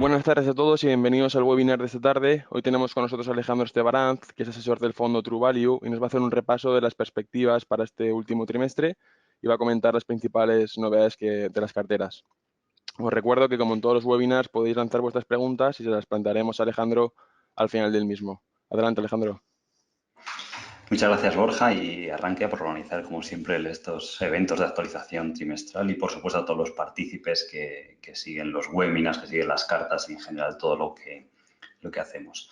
Buenas tardes a todos y bienvenidos al webinar de esta tarde. Hoy tenemos con nosotros a Alejandro Estebaranz, que es asesor del fondo True Value, y nos va a hacer un repaso de las perspectivas para este último trimestre y va a comentar las principales novedades de las carteras. Os recuerdo que, como en todos los webinars, podéis lanzar vuestras preguntas y se las plantearemos a Alejandro al final del mismo. Adelante, Alejandro. Muchas gracias, Borja, y arranque por organizar, como siempre, estos eventos de actualización trimestral y, por supuesto, a todos los partícipes que siguen los webinars, que siguen las cartas y, en general, todo lo que hacemos.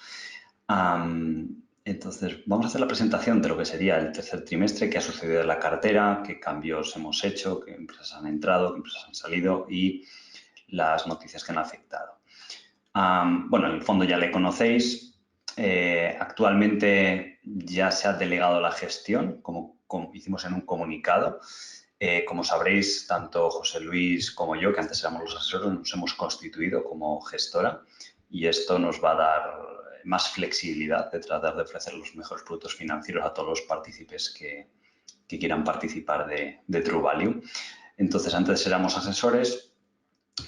Entonces, vamos a hacer la presentación de lo que sería el tercer trimestre, qué ha sucedido en la cartera, qué cambios hemos hecho, qué empresas han entrado, qué empresas han salido y las noticias que han afectado. Bueno, en el fondo ya le conocéis. Actualmente ya se ha delegado la gestión, como hicimos en un comunicado. Como sabréis, tanto José Luis como yo, que antes éramos los asesores, nos hemos constituido como gestora y esto nos va a dar más flexibilidad de tratar de ofrecer los mejores productos financieros a todos los partícipes que quieran participar de True Value. Entonces, antes éramos asesores,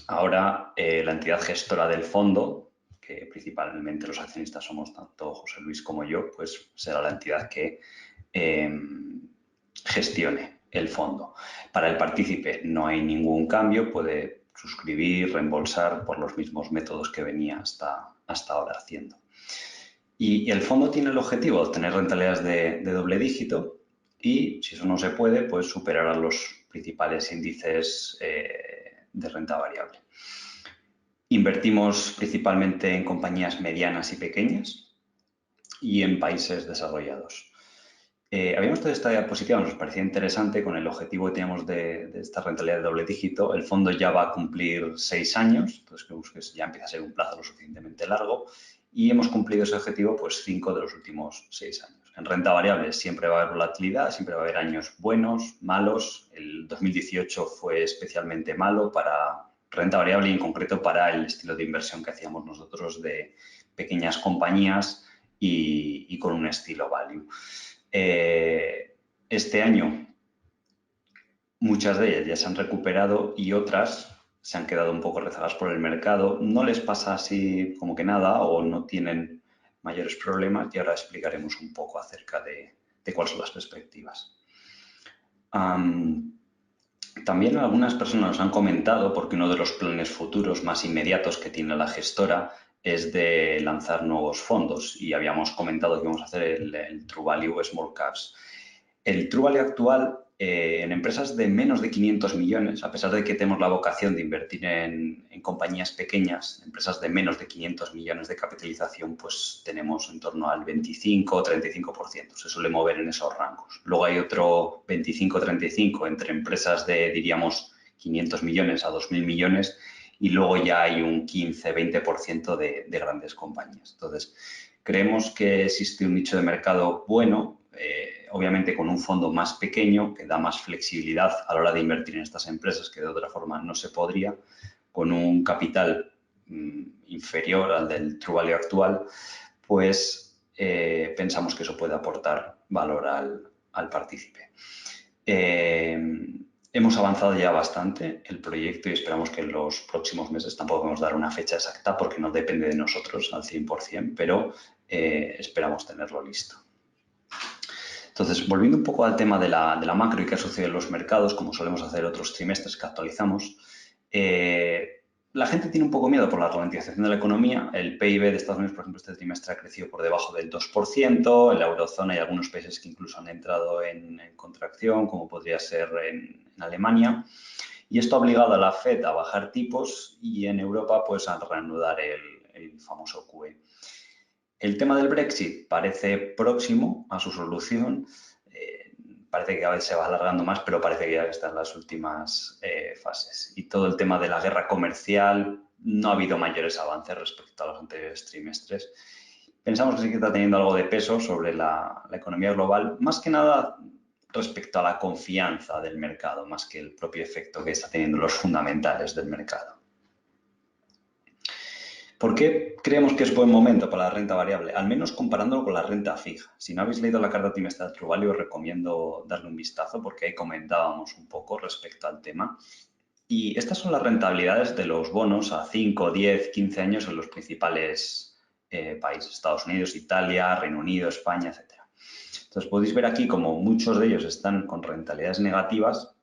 ahora la entidad gestora del fondo, que principalmente los accionistas somos tanto José Luis como yo, pues será la entidad que gestione el fondo. Para el partícipe no hay ningún cambio, puede suscribir, reembolsar por los mismos métodos que venía hasta ahora haciendo. Y el fondo tiene el objetivo de obtener rentabilidades de doble dígito y, si eso no se puede, pues superar a los principales índices de renta variable. Invertimos principalmente en compañías medianas y pequeñas y en países desarrollados. Habíamos tenido esta diapositiva, nos parecía interesante con el objetivo que teníamos de esta rentabilidad de doble dígito. El fondo ya va a cumplir 6 años, entonces creemos que ya empieza a ser un plazo lo suficientemente largo y hemos cumplido ese objetivo pues 5 de los últimos 6 años. En renta variable siempre va a haber volatilidad, siempre va a haber años buenos, malos. El 2018 fue especialmente malo para renta variable y en concreto para el estilo de inversión que hacíamos nosotros de pequeñas compañías y con un estilo value. Este año muchas de ellas ya se han recuperado y otras se han quedado un poco rezagadas por el mercado. No les pasa así como que nada o no tienen mayores problemas y ahora explicaremos un poco acerca de cuáles son las perspectivas. También algunas personas nos han comentado, porque uno de los planes futuros más inmediatos que tiene la gestora es de lanzar nuevos fondos y habíamos comentado que íbamos a hacer el True Value Small Caps. El True Value actual, en empresas de menos de 500 millones, a pesar de que tenemos la vocación de invertir en compañías pequeñas, empresas de menos de 500 millones de capitalización, pues tenemos en torno al 25 o 35%. Se suele mover en esos rangos. Luego hay otro 25 o 35 entre empresas de, diríamos, 500 millones a 2.000 millones y luego ya hay un 15-20% de grandes compañías. Entonces, creemos que existe un nicho de mercado bueno, obviamente con un fondo más pequeño que da más flexibilidad a la hora de invertir en estas empresas que de otra forma no se podría, con un capital inferior al del True Value actual, pues pensamos que eso puede aportar valor al partícipe. Hemos avanzado ya bastante el proyecto y esperamos que en los próximos meses, tampoco podemos dar una fecha exacta porque no depende de nosotros al 100%, pero esperamos tenerlo listo. Entonces, volviendo un poco al tema de la macro y qué ha sucedido en los mercados, como solemos hacer otros trimestres que actualizamos, la gente tiene un poco miedo por la ralentización de la economía. El PIB de Estados Unidos, por ejemplo, este trimestre ha crecido por debajo del 2%. En la eurozona hay algunos países que incluso han entrado en contracción, como podría ser en Alemania. Y esto ha obligado a la Fed a bajar tipos y en Europa pues a reanudar el famoso QE. El tema del Brexit parece próximo a su solución. Parece que cada vez se va alargando más, pero parece que ya está en las últimas fases. Y todo el tema de la guerra comercial, no ha habido mayores avances respecto a los anteriores trimestres. Pensamos que sí que está teniendo algo de peso sobre la economía global, más que nada respecto a la confianza del mercado, más que el propio efecto que está teniendo los fundamentales del mercado. ¿Por qué creemos que es buen momento para la renta variable? Al menos comparándolo con la renta fija. Si no habéis leído la carta trimestral de True Value, os recomiendo darle un vistazo porque ahí comentábamos un poco respecto al tema. Y estas son las rentabilidades de los bonos a 5, 10, 15 años en los principales países, Estados Unidos, Italia, Reino Unido, España, etc. Entonces podéis ver aquí como muchos de ellos están con rentabilidades negativas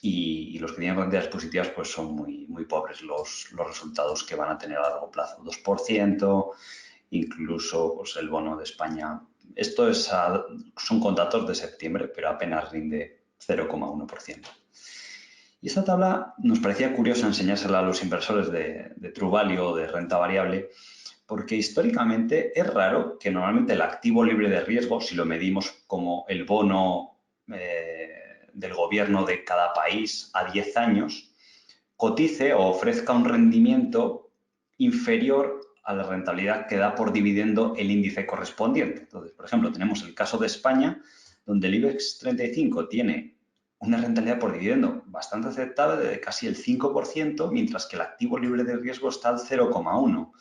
y los que tienen rentabilidades positivas pues son muy pobres los resultados que van a tener a largo plazo. 2%, incluso pues, el bono de España. Esto son con datos de septiembre, pero apenas rinde 0,1%. Y esta tabla nos parecía curiosa enseñársela a los inversores de True Value o de renta variable, porque históricamente es raro que normalmente el activo libre de riesgo, si lo medimos como el bono del gobierno de cada país a 10 años, cotice o ofrezca un rendimiento inferior a la rentabilidad que da por dividendo el índice correspondiente. Entonces, por ejemplo, tenemos el caso de España, donde el IBEX 35 tiene una rentabilidad por dividendo bastante aceptable de casi el 5%, mientras que el activo libre de riesgo está al 0,1%.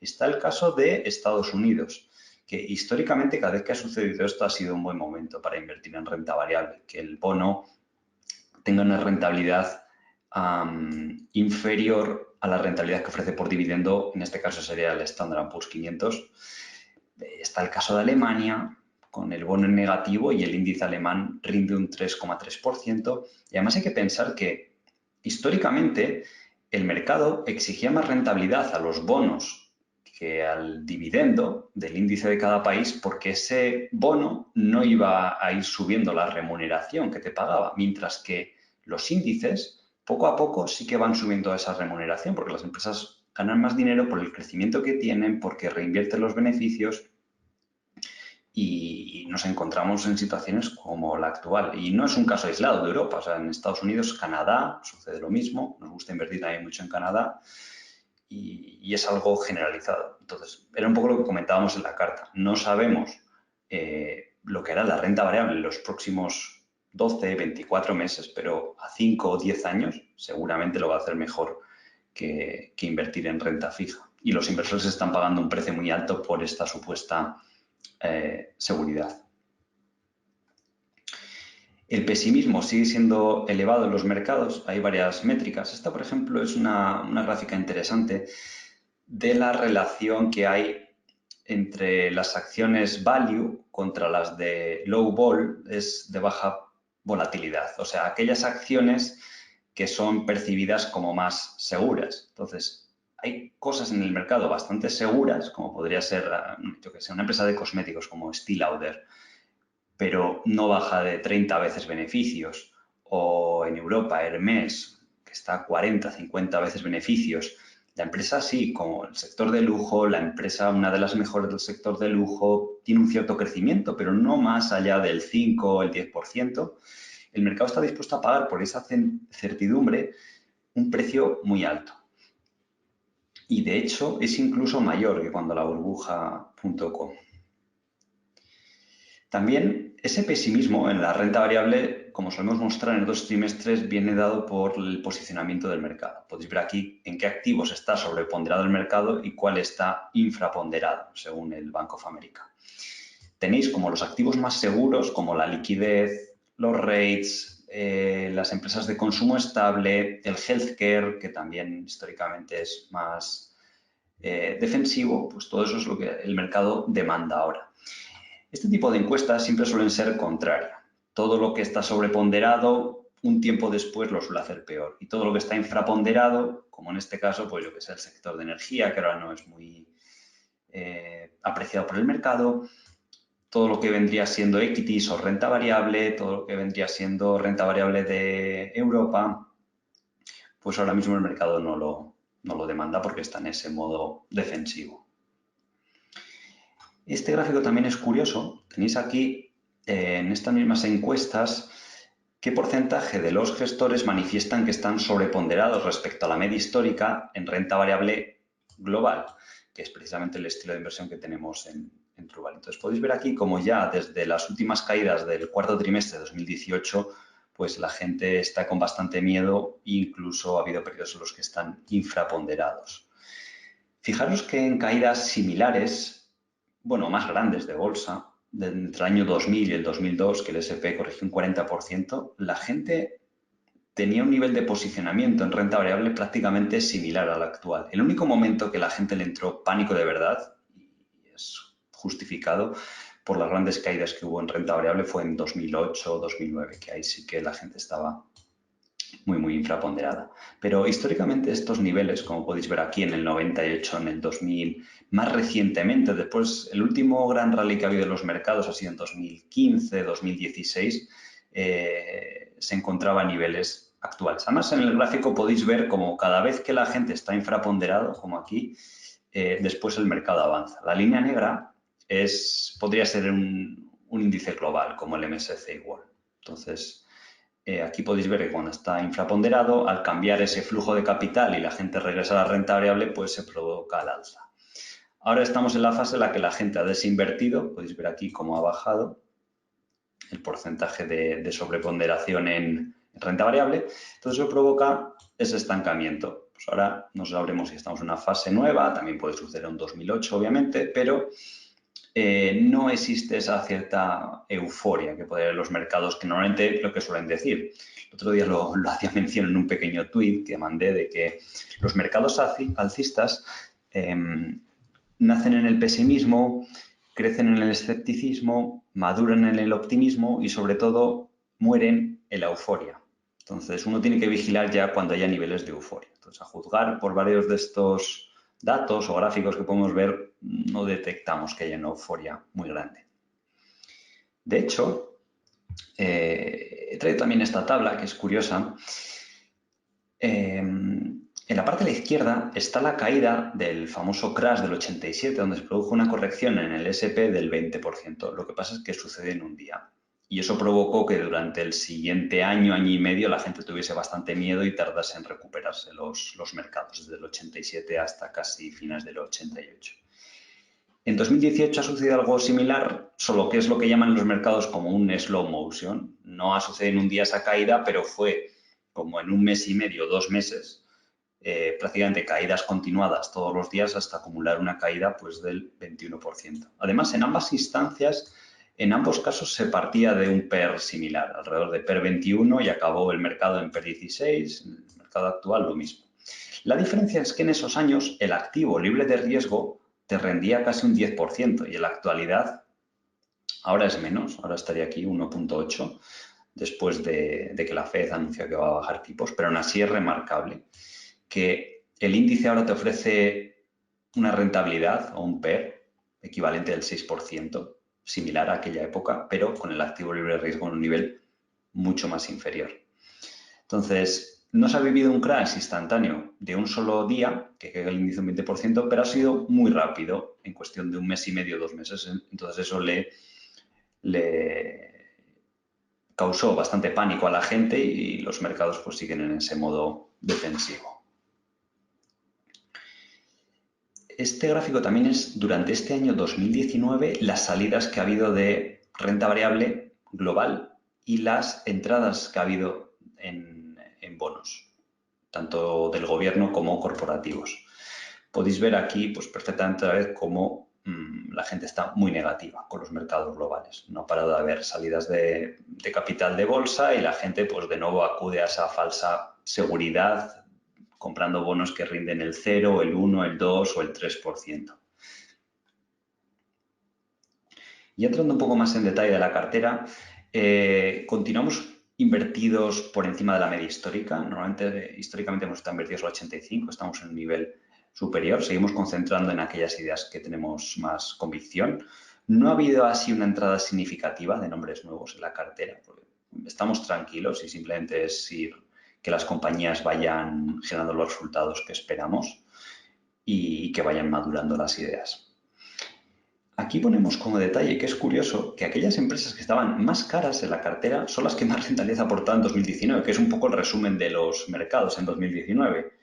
Está el caso de Estados Unidos, que históricamente cada vez que ha sucedido esto ha sido un buen momento para invertir en renta variable, que el bono tenga una rentabilidad inferior a la rentabilidad que ofrece por dividendo, en este caso sería el Standard & Poor's 500. Está el caso de Alemania, con el bono en negativo y el índice alemán rinde un 3,3%. Y además hay que pensar que históricamente el mercado exigía más rentabilidad a los bonos que al dividendo del índice de cada país porque ese bono no iba a ir subiendo la remuneración que te pagaba, mientras que los índices poco a poco sí que van subiendo esa remuneración porque las empresas ganan más dinero por el crecimiento que tienen, porque reinvierten los beneficios y nos encontramos en situaciones como la actual. Y no es un caso aislado de Europa, o sea, en Estados Unidos, Canadá, sucede lo mismo, nos gusta invertir también mucho en Canadá y es algo generalizado. Entonces, era un poco lo que comentábamos en la carta. No sabemos lo que hará la renta variable en los próximos 12, 24 meses, pero a 5 o 10 años seguramente lo va a hacer mejor que invertir en renta fija. Y los inversores están pagando un precio muy alto por esta supuesta seguridad. El pesimismo sigue siendo elevado en los mercados. Hay varias métricas. Esta, por ejemplo, es una gráfica interesante de la relación que hay entre las acciones value contra las de low vol, es de baja volatilidad. O sea, aquellas acciones que son percibidas como más seguras. Entonces, hay cosas en el mercado bastante seguras, como podría ser, yo que sé, una empresa de cosméticos como Estée Lauder, pero no baja de 30 veces beneficios. O en Europa, Hermès, que está a 40, 50 veces beneficios. La empresa sí, como el sector de lujo, la empresa, una de las mejores del sector de lujo, tiene un cierto crecimiento, pero no más allá del 5 o el 10%. El mercado está dispuesto a pagar por esa certidumbre un precio muy alto. Y de hecho es incluso mayor que cuando la burbuja.com. También ese pesimismo en la renta variable, como solemos mostrar en estos trimestres, viene dado por el posicionamiento del mercado. Podéis ver aquí en qué activos está sobreponderado el mercado y cuál está infraponderado, según el Bank of America. Tenéis como los activos más seguros, como la liquidez, los rates, las empresas de consumo estable, el healthcare, que también históricamente es más defensivo, pues todo eso es lo que el mercado demanda ahora. Este tipo de encuestas siempre suelen ser contrarias. Todo lo que está sobreponderado, un tiempo después lo suele hacer peor. Y todo lo que está infraponderado, como en este caso, pues yo que sé, el sector de energía, que ahora no es muy apreciado por el mercado, todo lo que vendría siendo equities o renta variable, todo lo que vendría siendo renta variable de Europa, pues ahora mismo el mercado no lo demanda porque está en ese modo defensivo. Este gráfico también es curioso. Tenéis aquí en estas mismas encuestas qué porcentaje de los gestores manifiestan que están sobreponderados respecto a la media histórica en renta variable global, que es precisamente el estilo de inversión que tenemos en True Value. Entonces podéis ver aquí como ya desde las últimas caídas del cuarto trimestre de 2018, pues la gente está con bastante miedo e incluso ha habido periodos en los que están infraponderados. Fijaros que en caídas similares, bueno, más grandes de bolsa, entre el año 2000 y el 2002, que el S&P corrigió un 40%, la gente tenía un nivel de posicionamiento en renta variable prácticamente similar al actual. El único momento que la gente le entró pánico de verdad, y es justificado por las grandes caídas que hubo en renta variable, fue en 2008 o 2009, que ahí sí que la gente estaba muy infraponderada. Pero históricamente estos niveles, como podéis ver aquí en el 98, en el 2000, más recientemente, después el último gran rally que ha habido en los mercados ha sido en 2015, 2016, se encontraba a niveles actuales. Además, en el gráfico podéis ver como cada vez que la gente está infraponderado, como aquí, después el mercado avanza. La línea negra podría ser un índice global, como el MSCI World. Entonces, aquí podéis ver que cuando está infraponderado, al cambiar ese flujo de capital y la gente regresa a la renta variable, pues se provoca el alza. Ahora estamos en la fase en la que la gente ha desinvertido, podéis ver aquí cómo ha bajado el porcentaje de sobreponderación en renta variable, entonces eso provoca ese estancamiento. Pues ahora no sabremos si estamos en una fase nueva, también puede suceder en 2008, obviamente, pero no existe esa cierta euforia que puede haber en los mercados, que normalmente es lo que suelen decir. El otro día lo hacía mención en un pequeño tuit que mandé de que los mercados alcistas nacen en el pesimismo, crecen en el escepticismo, maduran en el optimismo y sobre todo mueren en la euforia. Entonces uno tiene que vigilar ya cuando haya niveles de euforia. Entonces a juzgar por varios de estos datos o gráficos que podemos ver, no detectamos que haya una euforia muy grande. De hecho, he traído también esta tabla que es curiosa. En la parte de la izquierda está la caída del famoso crash del 87, donde se produjo una corrección en el S&P del 20%. Lo que pasa es que sucede en un día. Y eso provocó que durante el siguiente año y medio, la gente tuviese bastante miedo y tardase en recuperarse los mercados, desde el 87 hasta casi finales del 88. En 2018 ha sucedido algo similar, solo que es lo que llaman los mercados como un slow motion. No ha sucedido en un día esa caída, pero fue como en un mes y medio, 2 meses, prácticamente caídas continuadas todos los días hasta acumular una caída pues, del 21%. Además, en ambas instancias, en ambos casos se partía de un PER similar, alrededor de PER 21 y acabó el mercado en PER 16, en el mercado actual lo mismo. La diferencia es que en esos años el activo libre de riesgo te rendía casi un 10% y en la actualidad ahora es menos, ahora estaría aquí 1,8 después de que la Fed anunció que va a bajar tipos, pero aún así es remarcable que el índice ahora te ofrece una rentabilidad o un PER equivalente del 6%, similar a aquella época, pero con el activo libre de riesgo en un nivel mucho más inferior. Entonces, no se ha vivido un crash instantáneo de un solo día, que caiga el índice un 20%, pero ha sido muy rápido, en cuestión de un mes y medio, 2 meses. Entonces, eso le causó bastante pánico a la gente y los mercados pues siguen en ese modo defensivo. Este gráfico también es durante este año 2019 las salidas que ha habido de renta variable global y las entradas que ha habido en bonos, tanto del gobierno como corporativos. Podéis ver aquí pues, perfectamente a ver cómo la gente está muy negativa con los mercados globales. No ha parado de haber salidas de capital de bolsa y la gente pues, de nuevo acude a esa falsa seguridad comprando bonos que rinden el 0, el 1, el 2 o el 3%. Y entrando un poco más en detalle de la cartera, continuamos invertidos por encima de la media histórica. Normalmente, históricamente hemos estado invertidos al 85, estamos en un nivel superior. Seguimos concentrando en aquellas ideas que tenemos más convicción. No ha habido así una entrada significativa de nombres nuevos en la cartera, porque estamos tranquilos y simplemente es ir que las compañías vayan generando los resultados que esperamos y que vayan madurando las ideas. Aquí ponemos como detalle que es curioso que aquellas empresas que estaban más caras en la cartera son las que más rentabilidad aportaban en 2019, que es un poco el resumen de los mercados en 2019.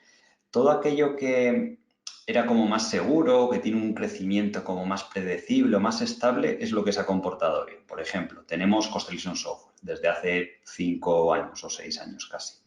Todo aquello que era como más seguro, que tiene un crecimiento como más predecible o más estable, es lo que se ha comportado bien. Por ejemplo, tenemos Constellation Software desde hace 5 años o 6 años casi.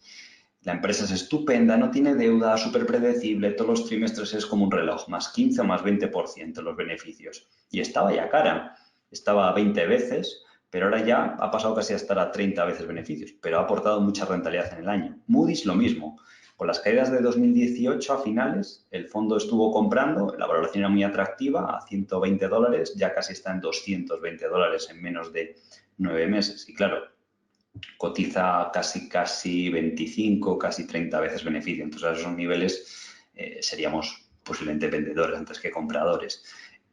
La empresa es estupenda, no tiene deuda, súper predecible, todos los trimestres es como un reloj, más 15 o más 20% los beneficios. Y estaba ya cara, estaba a 20 veces, pero ahora ya ha pasado casi a estar a 30 veces beneficios, pero ha aportado mucha rentabilidad en el año. Moody's lo mismo. Con las caídas de 2018 a finales, el fondo estuvo comprando, la valoración era muy atractiva, a $120, ya casi está en $220 en menos de 9 meses. Y claro, cotiza casi 25, casi 30 veces beneficio. Entonces, a esos niveles seríamos posiblemente vendedores antes que compradores.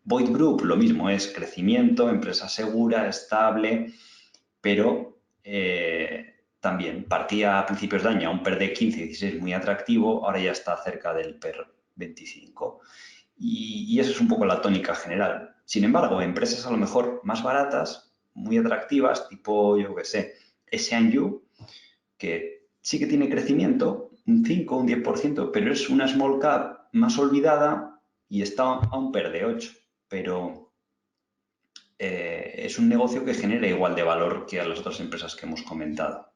Boyd Group, lo mismo, es crecimiento, empresa segura, estable, pero también partía a principios de año a un PER de 15, 16 muy atractivo, ahora ya está cerca del PER 25. Y esa es un poco la tónica general. Sin embargo, empresas a lo mejor más baratas, muy atractivas, tipo, yo qué sé, S&U, que sí que tiene crecimiento, un 5, un 10%, pero es una small cap más olvidada y está a un PER de 8. Pero es un negocio que genera igual de valor que a las otras empresas que hemos comentado.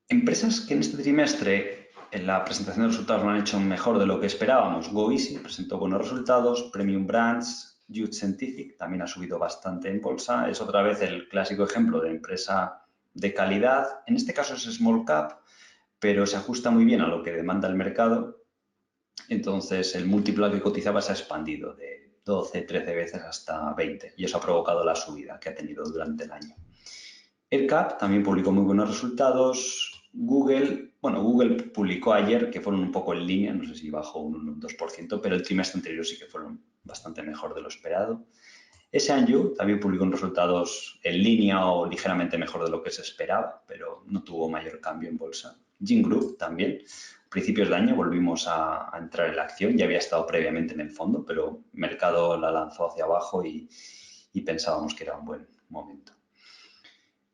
Empresas que en este trimestre en la presentación de resultados lo han hecho mejor de lo que esperábamos. GoEasy presentó buenos resultados, Premium Brands, Youth Scientific también ha subido bastante en bolsa. Es otra vez el clásico ejemplo de empresa de calidad. En este caso es small cap, pero se ajusta muy bien a lo que demanda el mercado. Entonces, el múltiplo al que cotizaba se ha expandido de 12, 13 veces hasta 20 y eso ha provocado la subida que ha tenido durante el año. AirCap también publicó muy buenos resultados. Google publicó ayer que fueron un poco en línea, no sé si bajó un 2%, pero el trimestre anterior sí que fueron bastante mejor de lo esperado. S&U también publicó resultados en línea o ligeramente mejor de lo que se esperaba, pero no tuvo mayor cambio en bolsa. Gin Group también. A principios de año volvimos a entrar en la acción, ya había estado previamente en el fondo, pero el mercado la lanzó hacia abajo y pensábamos que era un buen momento.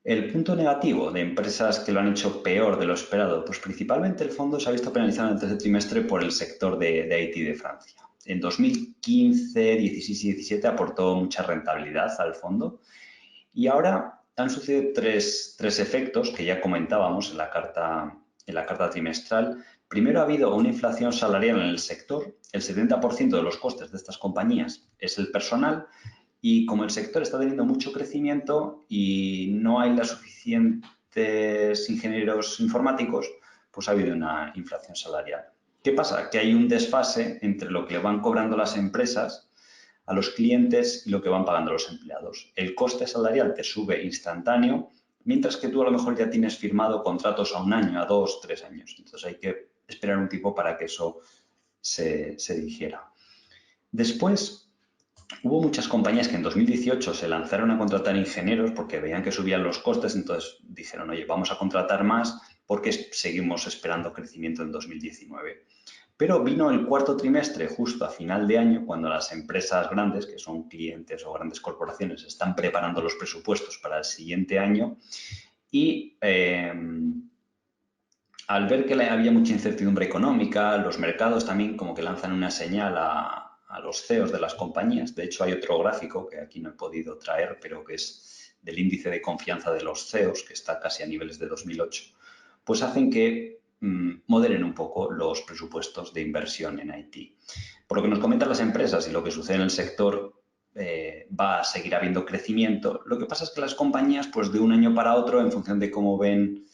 El punto negativo de empresas que lo han hecho peor de lo esperado, pues principalmente el fondo se ha visto penalizado en el tercer trimestre por el sector de Haití de Francia. En 2015, 16 y 17 aportó mucha rentabilidad al fondo y ahora han sucedido tres efectos que ya comentábamos en la carta trimestral. Primero, ha habido una inflación salarial en el sector. El 70% de los costes de estas compañías es el personal. Y como el sector está teniendo mucho crecimiento y no hay las suficientes ingenieros informáticos, pues ha habido una inflación salarial. ¿Qué pasa? Que hay un desfase entre lo que le van cobrando las empresas a los clientes y lo que van pagando los empleados. El coste salarial te sube instantáneo, mientras que tú a lo mejor ya tienes firmado contratos a 1 año, a 2, 3 años. Entonces hay que esperar un tiempo para que eso se digiera. Después, hubo muchas compañías que en 2018 se lanzaron a contratar ingenieros porque veían que subían los costes, entonces dijeron, oye, vamos a contratar más porque seguimos esperando crecimiento en 2019. Pero vino el cuarto trimestre, justo a final de año, cuando las empresas grandes, que son clientes o grandes corporaciones, están preparando los presupuestos para el siguiente año y al ver que había mucha incertidumbre económica, los mercados también como que lanzan una señal a los CEOs de las compañías. De hecho, hay otro gráfico que aquí no he podido traer, pero que es del índice de confianza de los CEOs, que está casi a niveles de 2008, pues hacen que moderen un poco los presupuestos de inversión en IT. Por lo que nos comentan las empresas y lo que sucede en el sector, va a seguir habiendo crecimiento. Lo que pasa es que las compañías, pues de un año para otro, en función de cómo ven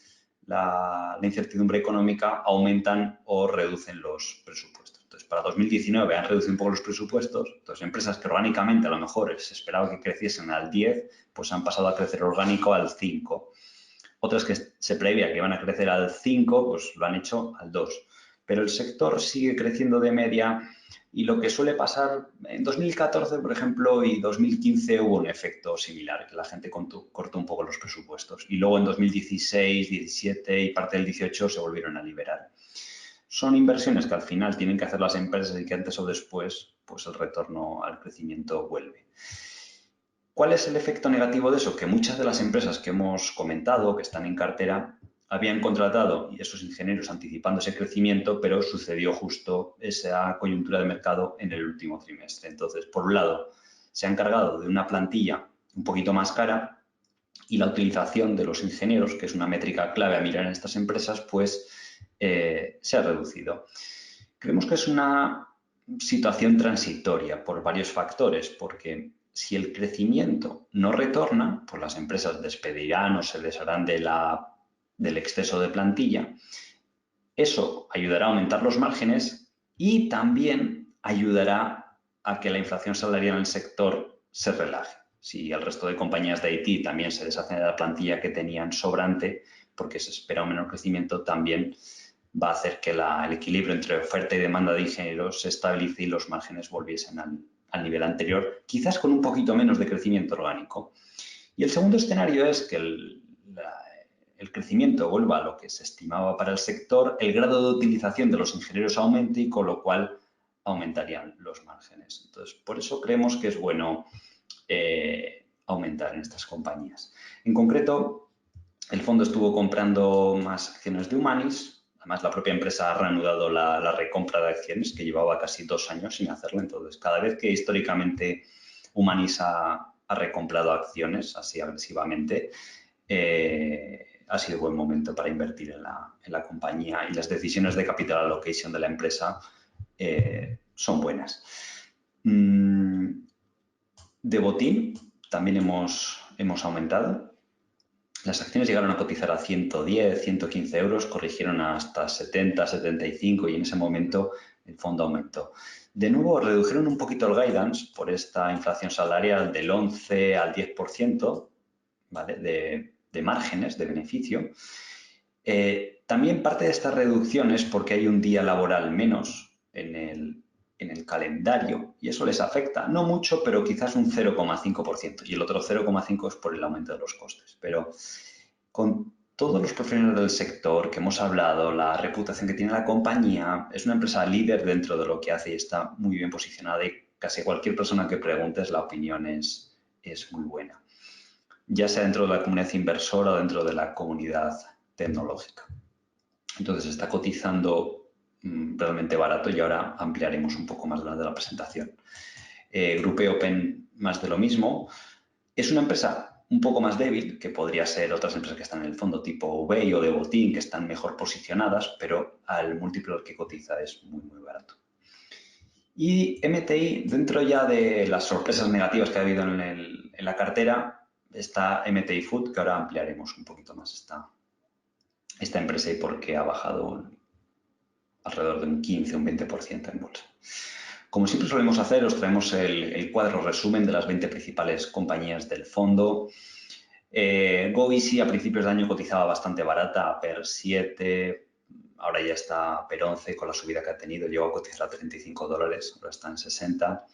la incertidumbre económica, aumentan o reducen los presupuestos. Entonces, para 2019 han reducido un poco los presupuestos. Entonces, empresas que orgánicamente a lo mejor se esperaba que creciesen al 10, pues han pasado a crecer orgánico al 5. Otras que se preveía que iban a crecer al 5, pues lo han hecho al 2. Pero el sector sigue creciendo de media y lo que suele pasar en 2014, por ejemplo, y 2015 hubo un efecto similar, que la gente cortó un poco los presupuestos. Y luego en 2016, 17 y parte del 18 se volvieron a liberar. Son inversiones que al final tienen que hacer las empresas y que antes o después, pues el retorno al crecimiento vuelve. ¿Cuál es el efecto negativo de eso? Que muchas de las empresas que hemos comentado, que están en cartera, habían contratado y esos ingenieros anticipando ese crecimiento, pero sucedió justo esa coyuntura de mercado en el último trimestre. Entonces, por un lado, se han encargado de una plantilla un poquito más cara y la utilización de los ingenieros, que es una métrica clave a mirar en estas empresas, pues se ha reducido. Creemos que es una situación transitoria por varios factores, porque si el crecimiento no retorna, pues las empresas despedirán o se desharán del exceso de plantilla. Eso ayudará a aumentar los márgenes y también ayudará a que la inflación salarial en el sector se relaje. Si el resto de compañías de IT también se deshacen de la plantilla que tenían sobrante, porque se espera un menor crecimiento, también va a hacer que el equilibrio entre oferta y demanda de ingenieros se estabilice y los márgenes volviesen al nivel anterior, quizás con un poquito menos de crecimiento orgánico. Y el segundo escenario es que el crecimiento vuelva a lo que se estimaba para el sector, el grado de utilización de los ingenieros aumente y con lo cual aumentarían los márgenes. Entonces, por eso creemos que es bueno aumentar en estas compañías. En concreto, el fondo estuvo comprando más acciones de Humanis. Además, la propia empresa ha reanudado la recompra de acciones, que llevaba casi 2 años sin hacerlo. Entonces, cada vez que históricamente Humanis ha recomprado acciones así agresivamente, ha sido buen momento para invertir en la compañía y las decisiones de capital allocation de la empresa son buenas. De botín también hemos aumentado. Las acciones llegaron a cotizar a 110, 115 euros, corrigieron hasta 70, 75 y en ese momento el fondo aumentó. De nuevo, redujeron un poquito el guidance por esta inflación salarial del 11 al 10%, ¿vale? de márgenes, de beneficio. También parte de esta reducción es porque hay un día laboral menos en el calendario y eso les afecta, no mucho, pero quizás un 0,5% y el otro 0,5% es por el aumento de los costes. Pero con todos los profesionales del sector que hemos hablado, la reputación que tiene la compañía, es una empresa líder dentro de lo que hace y está muy bien posicionada y casi cualquier persona que preguntes la opinión es muy buena, ya sea dentro de la comunidad inversora o dentro de la comunidad tecnológica. Entonces está cotizando realmente barato y ahora ampliaremos un poco más durante la presentación. Grupo Open, más de lo mismo. Es una empresa un poco más débil, que podría ser otras empresas que están en el fondo, tipo Ubey o de Botín, que están mejor posicionadas, pero al múltiplo al que cotiza es muy, muy barato. Y MTI, dentro ya de las sorpresas negativas que ha habido en la cartera, está MTI Food, que ahora ampliaremos un poquito más esta empresa y por qué ha bajado alrededor de un 15 o un 20% en bolsa. Como siempre solemos hacer, os traemos el cuadro resumen de las 20 principales compañías del fondo. GoEasy a principios de año cotizaba bastante barata, PER 7, ahora ya está PER 11 con la subida que ha tenido, llegó a cotizar a $35, ahora está en 60.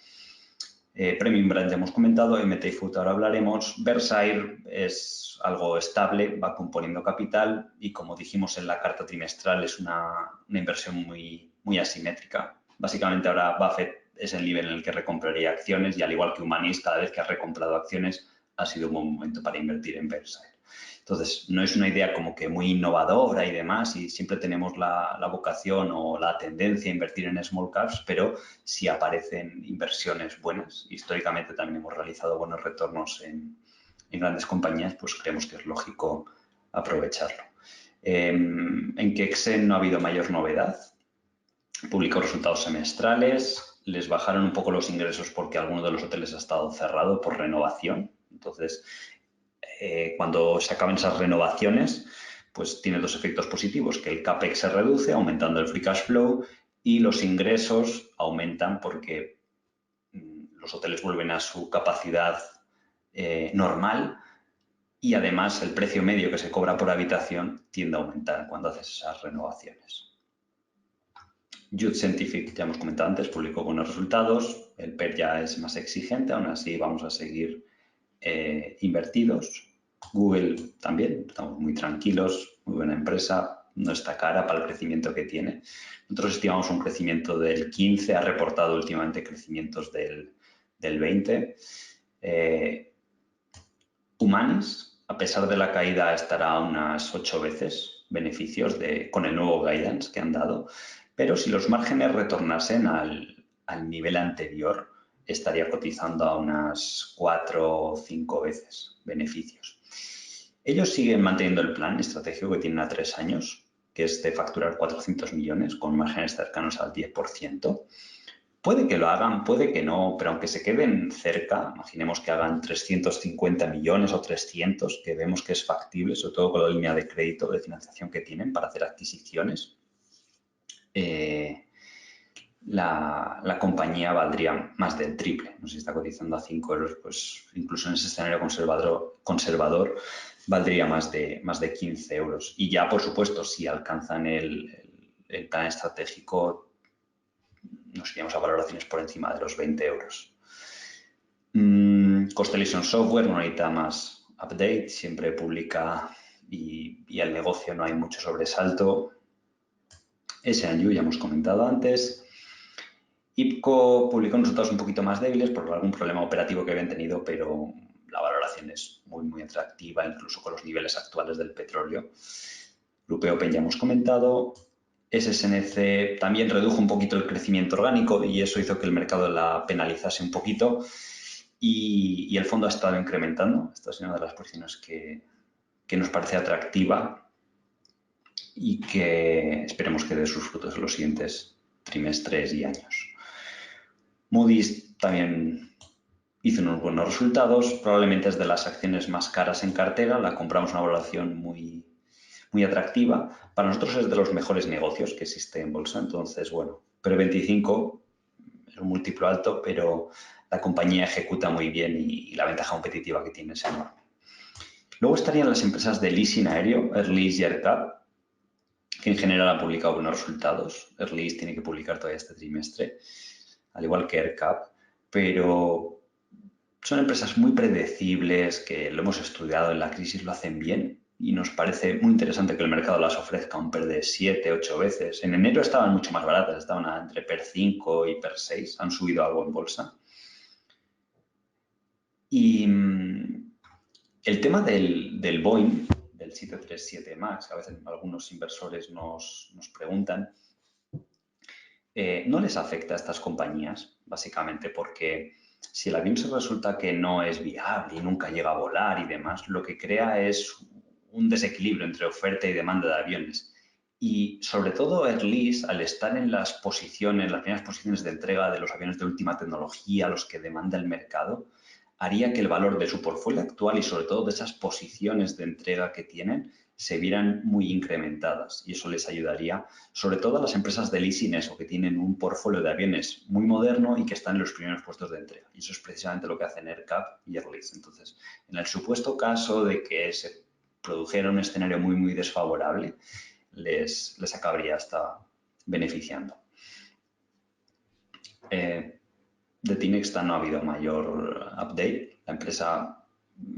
Premium Brand ya hemos comentado, MTI Food ahora hablaremos. Versailles es algo estable, va componiendo capital y como dijimos en la carta trimestral es una inversión muy, muy asimétrica. Básicamente ahora Buffett es el nivel en el que recompraría acciones y al igual que Humanis, cada vez que ha recomprado acciones ha sido un buen momento para invertir en Versailles. Entonces, no es una idea como que muy innovadora y demás y siempre tenemos la vocación o la tendencia a invertir en small caps, pero si aparecen inversiones buenas, históricamente también hemos realizado buenos retornos en grandes compañías, pues creemos que es lógico aprovecharlo. En Kexen no ha habido mayor novedad. Publicó resultados semestrales, les bajaron un poco los ingresos porque alguno de los hoteles ha estado cerrado por renovación. Entonces, cuando se acaben esas renovaciones, pues tiene dos efectos positivos, que el CAPEX se reduce aumentando el free cash flow y los ingresos aumentan porque los hoteles vuelven a su capacidad normal y además el precio medio que se cobra por habitación tiende a aumentar cuando haces esas renovaciones. Jude Scientific, ya hemos comentado antes, publicó buenos resultados, el PER ya es más exigente, aún así vamos a seguir invertidos. Google también, estamos muy tranquilos, muy buena empresa, no está cara para el crecimiento que tiene. Nosotros estimamos un crecimiento del 15, ha reportado últimamente crecimientos del 20. Humanis, a pesar de la caída, estará a unas 8 veces beneficios con el nuevo guidance que han dado, pero si los márgenes retornasen al nivel anterior, estaría cotizando a unas 4 o 5 veces beneficios. Ellos siguen manteniendo el plan estratégico que tienen a 3 años, que es de facturar 400 millones con márgenes cercanos al 10%. Puede que lo hagan, puede que no, pero aunque se queden cerca, imaginemos que hagan 350 millones o 300, que vemos que es factible, sobre todo con la línea de crédito de financiación que tienen para hacer adquisiciones, la compañía valdría más del triple. No sé si está cotizando a 5 euros, pues incluso en ese escenario conservador valdría más de 15 euros. Y ya, por supuesto, si alcanzan el plan estratégico, nos iríamos a valoraciones por encima de los 20 euros. Constellation Software no necesita más update, siempre publica y el negocio no hay mucho sobresalto. S&U ya hemos comentado antes. IPCO publicó resultados un poquito más débiles por algún problema operativo que habían tenido, pero la valoración es muy, muy atractiva, incluso con los niveles actuales del petróleo. Grupo Open ya hemos comentado. SSNC también redujo un poquito el crecimiento orgánico y eso hizo que el mercado la penalizase un poquito y el fondo ha estado incrementando. Esta es una de las posiciones que nos parece atractiva y que esperemos que dé sus frutos en los siguientes trimestres y años. Moody's también hizo unos buenos resultados, probablemente es de las acciones más caras en cartera, la compramos a una valoración muy atractiva. Para nosotros es de los mejores negocios que existe en bolsa, entonces, bueno, pero 25 es un múltiplo alto, pero la compañía ejecuta muy bien y la ventaja competitiva que tiene es enorme. Luego estarían las empresas de leasing aéreo, Airlease y AerCap, que en general han publicado buenos resultados. Airlease tiene que publicar todavía este trimestre, al igual que AerCap, pero son empresas muy predecibles que lo hemos estudiado en la crisis, lo hacen bien y nos parece muy interesante que el mercado las ofrezca un PER de 7, 8 veces. En enero estaban mucho más baratas, estaban entre PER 5 y PER 6, han subido algo en bolsa. Y el tema del Boeing, del 737 MAX, que a veces algunos inversores nos preguntan, no les afecta a estas compañías, básicamente porque si el avión se resulta que no es viable y nunca llega a volar y demás, lo que crea es un desequilibrio entre oferta y demanda de aviones. Y sobre todo Airlease, al estar en las primeras posiciones de entrega de los aviones de última tecnología, los que demanda el mercado, haría que el valor de su portfolio actual y sobre todo de esas posiciones de entrega que tienen se vieran muy incrementadas y eso les ayudaría, sobre todo a las empresas de leasing, eso, que tienen un portfolio de aviones muy moderno y que están en los primeros puestos de entrega. Y eso es precisamente lo que hacen AerCap y Airlease. Entonces, en el supuesto caso de que se produjera un escenario muy, muy desfavorable, les acabaría hasta beneficiando. De Tinexta no ha habido mayor update. La empresa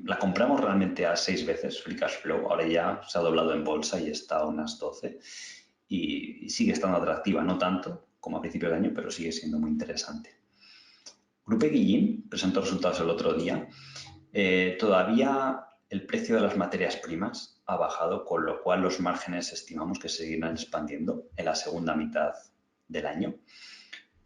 la compramos realmente a 6 veces free cash flow. Ahora ya se ha doblado en bolsa y está a unas 12 y sigue estando atractiva, no tanto como a principio del año, pero sigue siendo muy interesante. Grupo Guillín presentó resultados el otro día. Todavía el precio de las materias primas ha bajado, con lo cual los márgenes estimamos que seguirán expandiendo en la segunda mitad del año.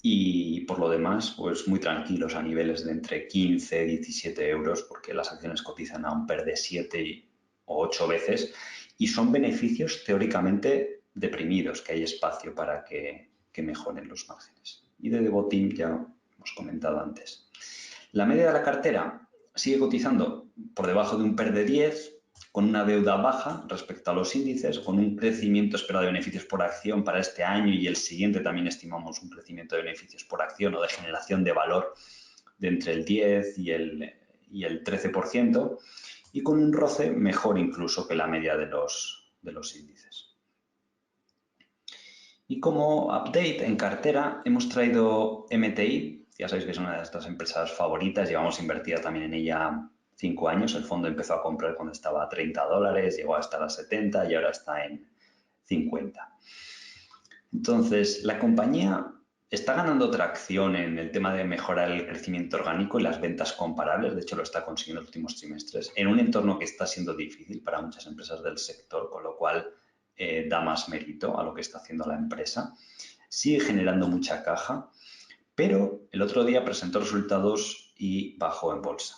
Y por lo demás, pues muy tranquilos a niveles de entre 15 y 17 euros, porque las acciones cotizan a un PER de 7 o 8 veces y son beneficios teóricamente deprimidos, que hay espacio para que mejoren los márgenes. Y de Devoteam ya hemos comentado antes. La media de la cartera sigue cotizando por debajo de un PER de 10, con una deuda baja respecto a los índices, con un crecimiento esperado de beneficios por acción para este año y el siguiente también estimamos un crecimiento de beneficios por acción o de generación de valor de entre el 10 y el 13% y con un ROCE mejor incluso que la media de los índices. Y como update en cartera hemos traído MTI, ya sabéis que es una de nuestras empresas favoritas, llevamos invertida también en ella 5 años, el fondo empezó a comprar cuando estaba a $30, llegó a estar a 70 y ahora está en 50. Entonces, la compañía está ganando tracción en el tema de mejorar el crecimiento orgánico y las ventas comparables, de hecho lo está consiguiendo en los últimos trimestres, en un entorno que está siendo difícil para muchas empresas del sector, con lo cual da más mérito a lo que está haciendo la empresa. Sigue generando mucha caja, pero el otro día presentó resultados y bajó en bolsa.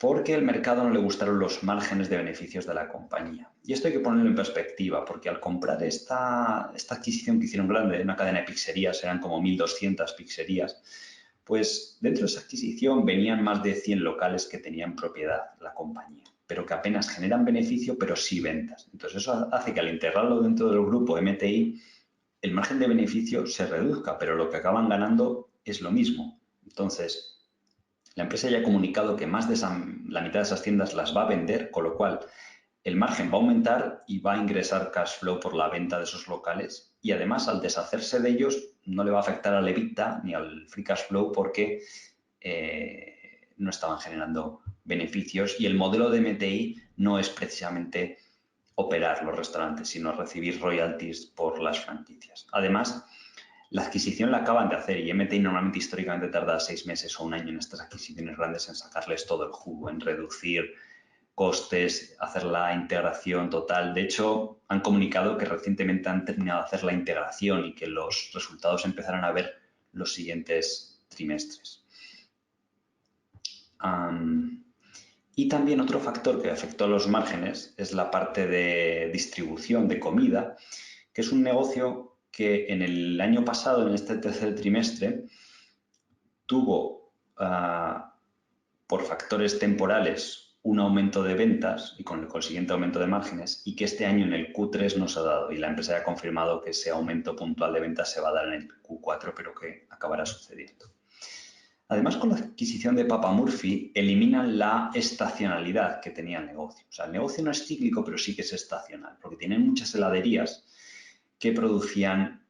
porque al mercado no le gustaron los márgenes de beneficios de la compañía. Y esto hay que ponerlo en perspectiva, porque al comprar esta adquisición que hicieron grande, una cadena de pizzerías, eran como 1.200 pizzerías, pues dentro de esa adquisición venían más de 100 locales que tenían propiedad la compañía, pero que apenas generan beneficio, pero sí ventas. Entonces eso hace que al integrarlo dentro del grupo MTI, el margen de beneficio se reduzca, pero lo que acaban ganando es lo mismo. Entonces, la empresa ya ha comunicado que más de la mitad de esas tiendas las va a vender, con lo cual el margen va a aumentar y va a ingresar cash flow por la venta de esos locales. Y además, al deshacerse de ellos, no le va a afectar al EBITDA ni al free cash flow porque no estaban generando beneficios. Y el modelo de MTI no es precisamente operar los restaurantes, sino recibir royalties por las franquicias. Además, la adquisición la acaban de hacer y MTI normalmente históricamente tarda 6 meses o un año en estas adquisiciones grandes en sacarles todo el jugo, en reducir costes, hacer la integración total. De hecho, han comunicado que recientemente han terminado de hacer la integración y que los resultados empezarán a ver los siguientes trimestres. Y también otro factor que afectó a los márgenes es la parte de distribución de comida, que es un negocio que en el año pasado, en este tercer trimestre, tuvo por factores temporales un aumento de ventas y con el consiguiente aumento de márgenes y que este año en el Q3 no se ha dado y la empresa ya ha confirmado que ese aumento puntual de ventas se va a dar en el Q4, pero que acabará sucediendo. Además, con la adquisición de Papa Murphy, eliminan la estacionalidad que tenía el negocio. O sea, el negocio no es cíclico, pero sí que es estacional, porque tienen muchas heladerías que producían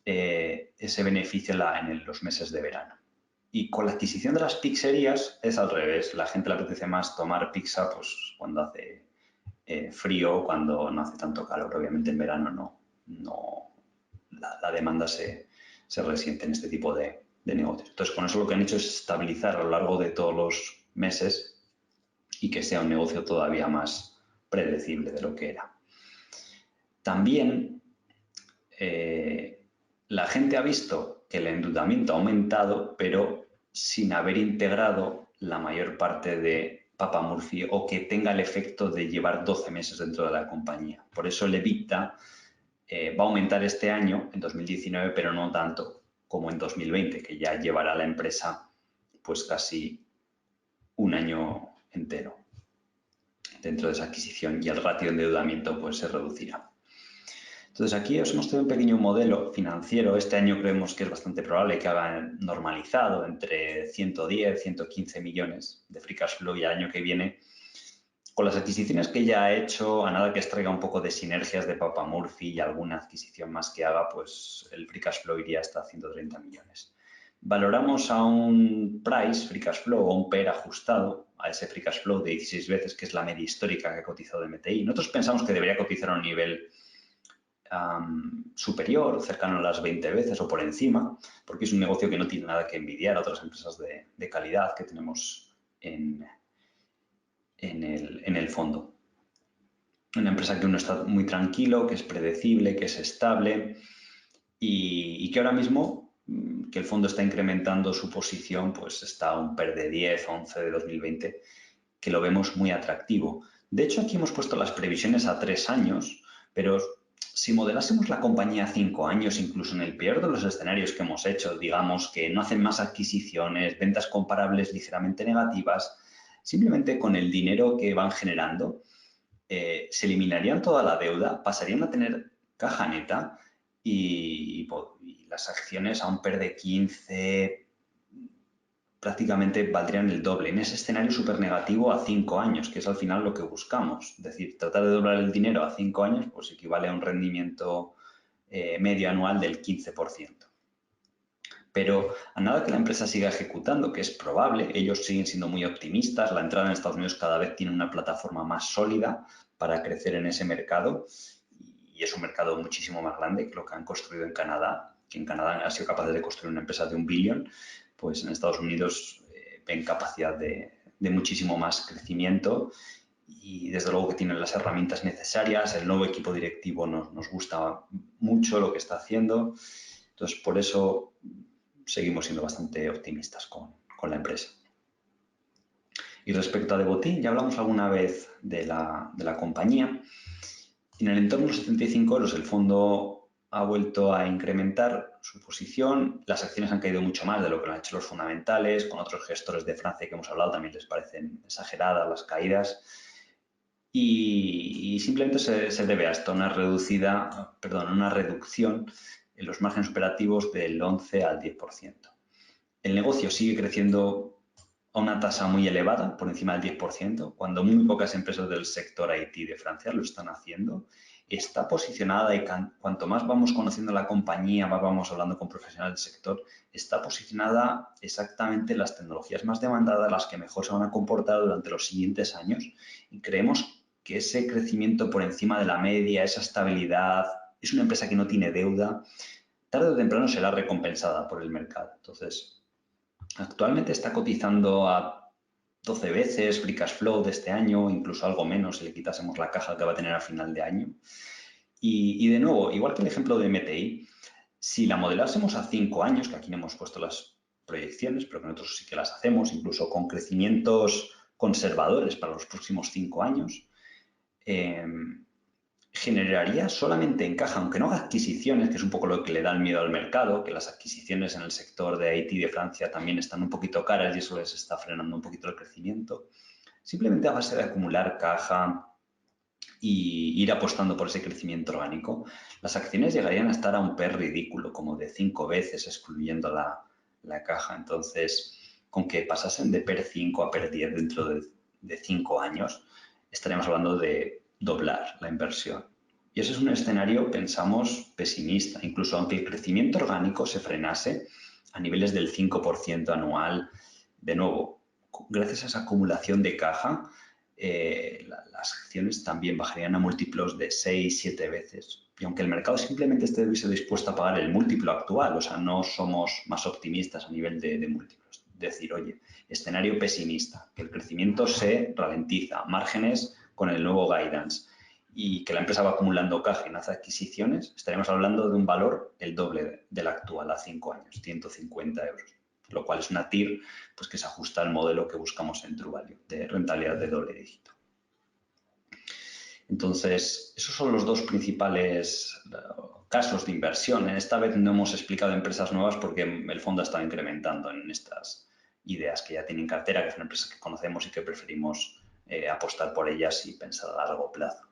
ese beneficio en los meses de verano. Y con la adquisición de las pizzerías es al revés. La gente le apetece más tomar pizza pues, cuando hace frío, cuando no hace tanto calor. Obviamente en verano no la demanda se resiente en este tipo de negocios. Entonces, con eso lo que han hecho es estabilizar a lo largo de todos los meses y que sea un negocio todavía más predecible de lo que era. También la gente ha visto que el endeudamiento ha aumentado, pero sin haber integrado la mayor parte de Papa Murphy o que tenga el efecto de llevar 12 meses dentro de la compañía. Por eso el EBITDA va a aumentar este año, en 2019, pero no tanto como en 2020, que ya llevará la empresa pues casi un año entero dentro de esa adquisición y el ratio de endeudamiento pues se reducirá. Entonces, aquí os hemos traído un pequeño modelo financiero. Este año creemos que es bastante probable que haga normalizado entre 110, 115 millones de free cash flow y el año que viene, con las adquisiciones que ya ha hecho, a nada que extraiga un poco de sinergias de Papa Murphy y alguna adquisición más que haga, pues el free cash flow iría hasta 130 millones. Valoramos a un price, free cash flow, o un PER ajustado a ese free cash flow de 16 veces, que es la media histórica que ha cotizado de MTI. Nosotros pensamos que debería cotizar a un nivel superior, cercano a las 20 veces o por encima, porque es un negocio que no tiene nada que envidiar a otras empresas de calidad que tenemos en el fondo. Una empresa que uno está muy tranquilo, que es predecible, que es estable y que ahora mismo que el fondo está incrementando su posición, pues está a un PER de 10, 11 de 2020, que lo vemos muy atractivo. De hecho, aquí hemos puesto las previsiones a 3 años, pero si modelásemos la compañía a 5 años, incluso en el peor de los escenarios que hemos hecho, digamos que no hacen más adquisiciones, ventas comparables ligeramente negativas, simplemente con el dinero que van generando, se eliminarían toda la deuda, pasarían a tener caja neta y las acciones a un PER de 15 prácticamente valdrían el doble. En ese escenario súper negativo a 5 años, que es al final lo que buscamos. Es decir, tratar de doblar el dinero a 5 años pues equivale a un rendimiento medio anual del 15%. Pero a nada que la empresa siga ejecutando, que es probable, ellos siguen siendo muy optimistas, la entrada en Estados Unidos cada vez tiene una plataforma más sólida para crecer en ese mercado y es un mercado muchísimo más grande que lo que han construido en Canadá, que en Canadá han sido capaces de construir una empresa de $1 billón, pues en Estados Unidos ven capacidad de muchísimo más crecimiento y desde luego que tienen las herramientas necesarias, el nuevo equipo directivo nos gusta mucho lo que está haciendo, entonces por eso seguimos siendo bastante optimistas con la empresa. Y respecto a Devoteam, ya hablamos alguna vez de la compañía. En el entorno de los 75 euros el fondo ha vuelto a incrementar su posición. Las acciones han caído mucho más de lo que lo han hecho los fundamentales. Con otros gestores de Francia que hemos hablado también les parecen exageradas las caídas. Y simplemente se debe a esto una una reducción en los márgenes operativos del 11 al 10%. El negocio sigue creciendo a una tasa muy elevada, por encima del 10%, cuando muy pocas empresas del sector IT de Francia lo están haciendo. Está posicionada y cuanto más vamos conociendo la compañía, más vamos hablando con profesionales del sector, está posicionada exactamente en las tecnologías más demandadas, las que mejor se van a comportar durante los siguientes años. Y creemos que ese crecimiento por encima de la media, esa estabilidad, es una empresa que no tiene deuda, tarde o temprano será recompensada por el mercado. Entonces, actualmente está cotizando a 12 veces free cash flow de este año, incluso algo menos si le quitásemos la caja que va a tener a final de año. Y de nuevo, igual que el ejemplo de MTI, si la modelásemos a 5 años, que aquí no hemos puesto las proyecciones, pero que nosotros sí que las hacemos, incluso con crecimientos conservadores para los próximos 5 años, generaría solamente en caja, aunque no haga adquisiciones, que es un poco lo que le da el miedo al mercado, que las adquisiciones en el sector de IT de Francia también están un poquito caras y eso les está frenando un poquito el crecimiento. Simplemente a base de acumular caja y ir apostando por ese crecimiento orgánico, las acciones llegarían a estar a un PER ridículo, como de 5 veces, excluyendo la caja. Entonces, con que pasasen de PER 5 a PER 10 dentro de 5 años, estaríamos hablando de doblar la inversión. Y ese es un escenario, pensamos, pesimista. Incluso aunque el crecimiento orgánico se frenase a niveles del 5% anual, de nuevo, gracias a esa acumulación de caja, las acciones también bajarían a múltiplos de 6, 7 veces. Y aunque el mercado simplemente estuviese dispuesto a pagar el múltiplo actual, o sea, no somos más optimistas a nivel de múltiplos. Decir, oye, escenario pesimista, que el crecimiento se ralentiza, márgenes con el nuevo guidance y que la empresa va acumulando caja y no hace adquisiciones, estaremos hablando de un valor el doble del actual a 5 años, 150 euros, lo cual es una TIR pues, que se ajusta al modelo que buscamos en True Value, de rentabilidad de doble dígito. Entonces, esos son los dos principales casos de inversión. Esta vez no hemos explicado empresas nuevas porque el fondo ha estado incrementando en estas ideas que ya tienen cartera, que son empresas que conocemos y que preferimos apostar por ellas y pensar a largo plazo.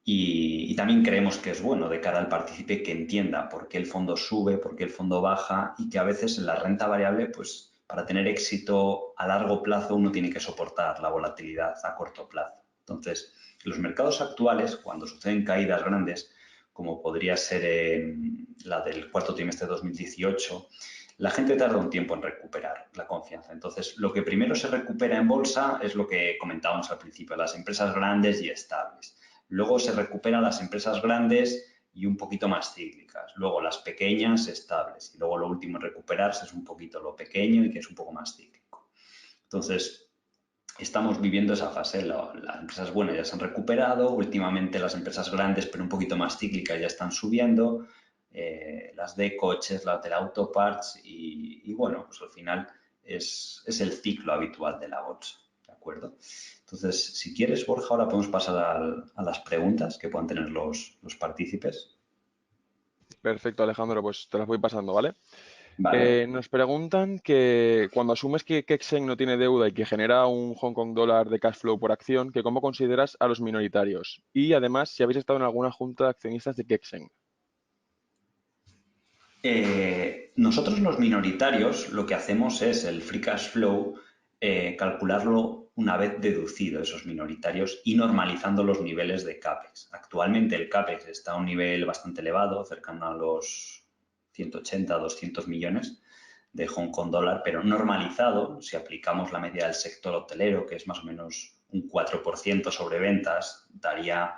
Y también creemos que es bueno de cara al partícipe que entienda por qué el fondo sube, por qué el fondo baja y que a veces en la renta variable, pues para tener éxito a largo plazo uno tiene que soportar la volatilidad a corto plazo. Entonces, en los mercados actuales, cuando suceden caídas grandes, como podría ser la del cuarto trimestre de 2018, la gente tarda un tiempo en recuperar la confianza. Entonces, lo que primero se recupera en bolsa es lo que comentábamos al principio, las empresas grandes y estables. Luego se recuperan las empresas grandes y un poquito más cíclicas. Luego las pequeñas estables. Y luego lo último en recuperarse es un poquito lo pequeño y que es un poco más cíclico. Entonces, estamos viviendo esa fase. Las empresas buenas ya se han recuperado. Últimamente las empresas grandes, pero un poquito más cíclicas, ya están subiendo. Las de coches, las de autoparts y bueno, pues al final es el ciclo habitual de la bolsa. ¿De acuerdo? Entonces, si quieres, Borja, ahora podemos pasar a las preguntas que puedan tener los partícipes. Perfecto, Alejandro, pues te las voy pasando, ¿vale? Vale. Nos preguntan que cuando asumes que Kexen no tiene deuda y que genera un Hong Kong dólar de cash flow por acción, que cómo consideras a los minoritarios. Y además, si habéis estado en alguna junta de accionistas de Kexen. Nosotros los minoritarios lo que hacemos es el free cash flow, calcularlo una vez deducido esos minoritarios y normalizando los niveles de CAPEX. Actualmente el CAPEX está a un nivel bastante elevado, cercano a los 180, 200 millones de Hong Kong dólar, pero normalizado, si aplicamos la media del sector hotelero, que es más o menos un 4% sobre ventas, daría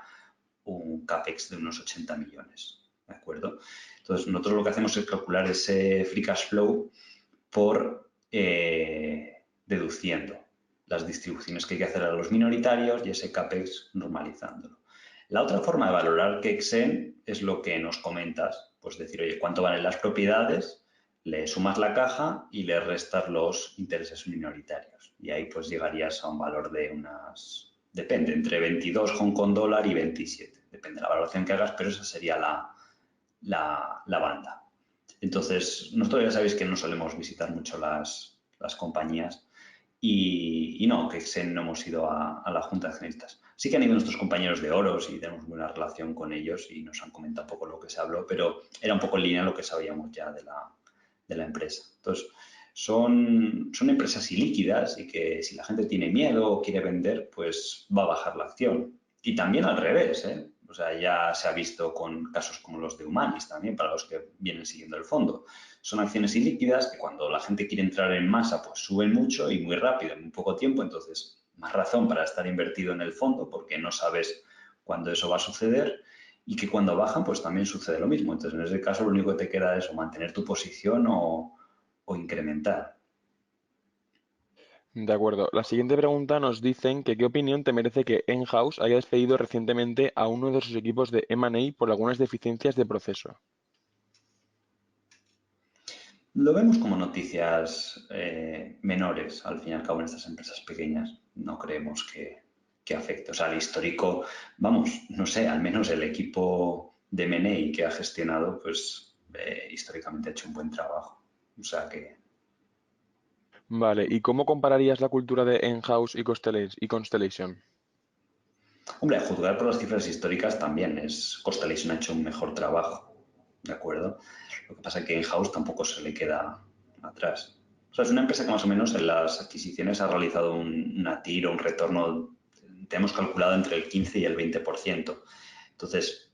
un CAPEX de unos 80 millones. ¿De acuerdo? Entonces, nosotros lo que hacemos es calcular ese free cash flow por deduciendo las distribuciones que hay que hacer a los minoritarios y ese CAPEX normalizándolo. La otra forma de valorar Kexen es lo que nos comentas, pues decir, oye, ¿cuánto valen las propiedades? Le sumas la caja y le restas los intereses minoritarios. Y ahí pues llegarías a un valor de unas, depende, entre 22 Hong Kong dólar y 27. Depende de la valoración que hagas, pero esa sería la banda. Entonces, nosotros ya sabéis que no solemos visitar mucho las compañías y no, que no hemos ido a la Junta de Accionistas. Sí que han ido nuestros compañeros de Oros y tenemos buena relación con ellos y nos han comentado un poco lo que se habló, pero era un poco en línea lo que sabíamos ya de la empresa. Entonces, son empresas ilíquidas y que si la gente tiene miedo o quiere vender, pues va a bajar la acción. Y también al revés, ¿eh? O sea, ya se ha visto con casos como los de Humanis también, para los que vienen siguiendo el fondo. Son acciones ilíquidas que cuando la gente quiere entrar en masa, pues suben mucho y muy rápido, en muy poco tiempo. Entonces, más razón para estar invertido en el fondo porque no sabes cuándo eso va a suceder y que cuando bajan, pues también sucede lo mismo. Entonces, en ese caso, lo único que te queda es o mantener tu posición o incrementar. De acuerdo. La siguiente pregunta nos dicen que qué opinión te merece que Enhouse haya despedido recientemente a uno de sus equipos de M&A por algunas deficiencias de proceso. Lo vemos como noticias menores, al fin y al cabo, en estas empresas pequeñas. No creemos que afecte. O sea, el histórico, vamos, no sé, al menos el equipo de M&A que ha gestionado, pues históricamente ha hecho un buen trabajo. O sea que, Vale, ¿y cómo compararías la cultura de Enhouse y Constellation? hombre, a juzgar por las cifras históricas también Constellation ha hecho un mejor trabajo, ¿de acuerdo? Lo que pasa es que en House tampoco se le queda atrás. O sea, es una empresa que más o menos en las adquisiciones ha realizado una TIR o un retorno, tenemos calculado entre el 15 y el 20%. Entonces,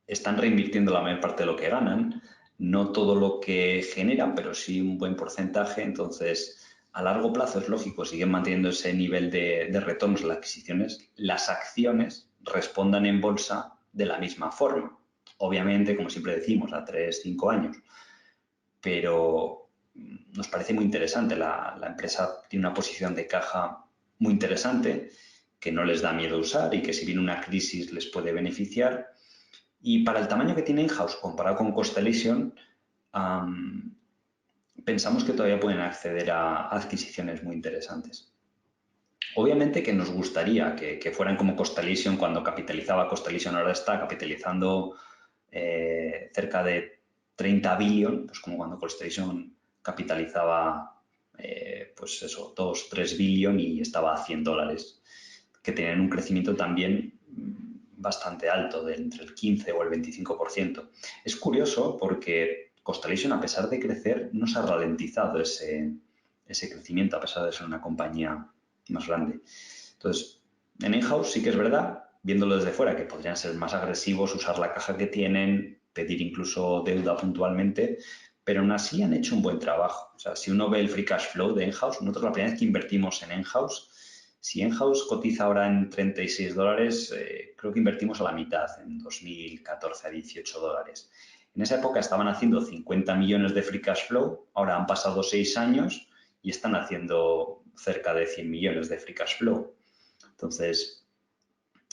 están reinvirtiendo la mayor parte de lo que ganan, no todo lo que generan, pero sí un buen porcentaje. Entonces, a largo plazo es lógico, siguen manteniendo ese nivel de retornos en las adquisiciones, las acciones respondan en bolsa de la misma forma. Obviamente, como siempre decimos, a 3, 5 años, pero nos parece muy interesante. La empresa tiene una posición de caja muy interesante que no les da miedo usar y que si viene una crisis les puede beneficiar. Y para el tamaño que tiene in-house comparado con Constellation, pensamos que todavía pueden acceder a adquisiciones muy interesantes. Obviamente que nos gustaría que fueran como Constellation cuando capitalizaba Constellation, ahora está capitalizando cerca de 30 billion, pues como cuando Constellation capitalizaba pues eso, 2, 3 billion y estaba a $100, que tienen un crecimiento también bastante alto, de entre el 15 o el 25%. Es curioso porque Constellation, a pesar de crecer, no se ha ralentizado ese crecimiento, a pesar de ser una compañía más grande. Entonces, en in-house sí que es verdad, viéndolo desde fuera, que podrían ser más agresivos, usar la caja que tienen, pedir incluso deuda puntualmente, pero aún así han hecho un buen trabajo. O sea, si uno ve el free cash flow de in-house, nosotros la primera vez que invertimos en in-house, si in-house cotiza ahora en $36, creo que invertimos a la mitad, en 2014 a $18. En esa época estaban haciendo 50 millones de free cash flow, ahora han pasado 6 años y están haciendo cerca de 100 millones de free cash flow. Entonces,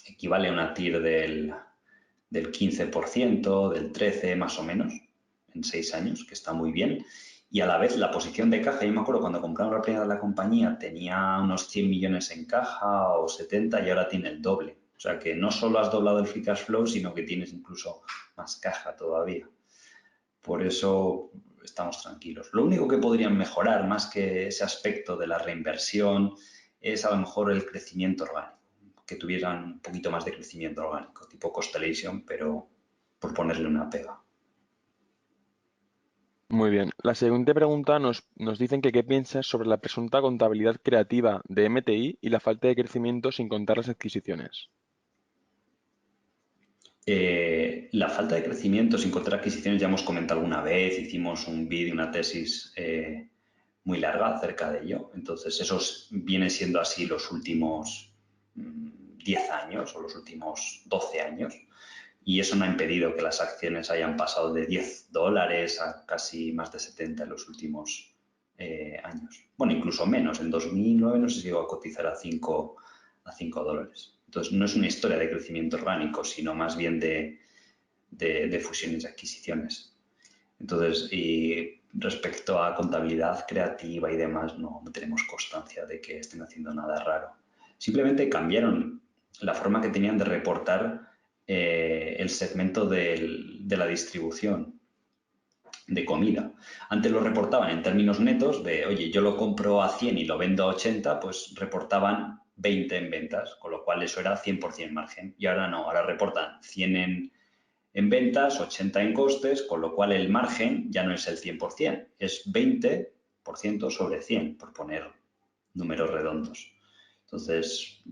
equivale a una TIR del 15%, del 13% más o menos, en 6 años, que está muy bien. Y a la vez la posición de caja, yo me acuerdo cuando compramos la primera de la compañía tenía unos 100 millones en caja o 70 y ahora tiene el doble. O sea que no solo has doblado el free cash flow, sino que tienes incluso más caja todavía. Por eso estamos tranquilos. Lo único que podrían mejorar, más que ese aspecto de la reinversión, es a lo mejor el crecimiento orgánico, que tuvieran un poquito más de crecimiento orgánico, tipo Constellation, pero por ponerle una pega. Muy bien. La siguiente pregunta nos dicen que qué piensas sobre la presunta contabilidad creativa de MTI y la falta de crecimiento sin contar las adquisiciones. La falta de crecimiento sin contar adquisiciones ya hemos comentado alguna vez, hicimos un vídeo, una tesis muy larga acerca de ello. Entonces, eso viene siendo así los últimos 10 años o los últimos 12 años. Y eso no ha impedido que las acciones hayan pasado de $10 a casi más de 70 en los últimos años. Bueno, incluso menos. En 2009 no sé si llegó a cotizar a $5. Entonces, no es una historia de crecimiento orgánico, sino más bien de fusiones y adquisiciones. Entonces, y respecto a contabilidad creativa y demás, no tenemos constancia de que estén haciendo nada raro. Simplemente cambiaron la forma que tenían de reportar el segmento de la distribución de comida. Antes lo reportaban en términos netos de, oye, yo lo compro a 100 y lo vendo a 80, pues reportaban 20 en ventas, con lo cual eso era 100% margen. Y ahora no, ahora reportan 100 en ventas, 80 en costes, con lo cual el margen ya no es el 100%, es 20% sobre 100, por poner números redondos. Entonces,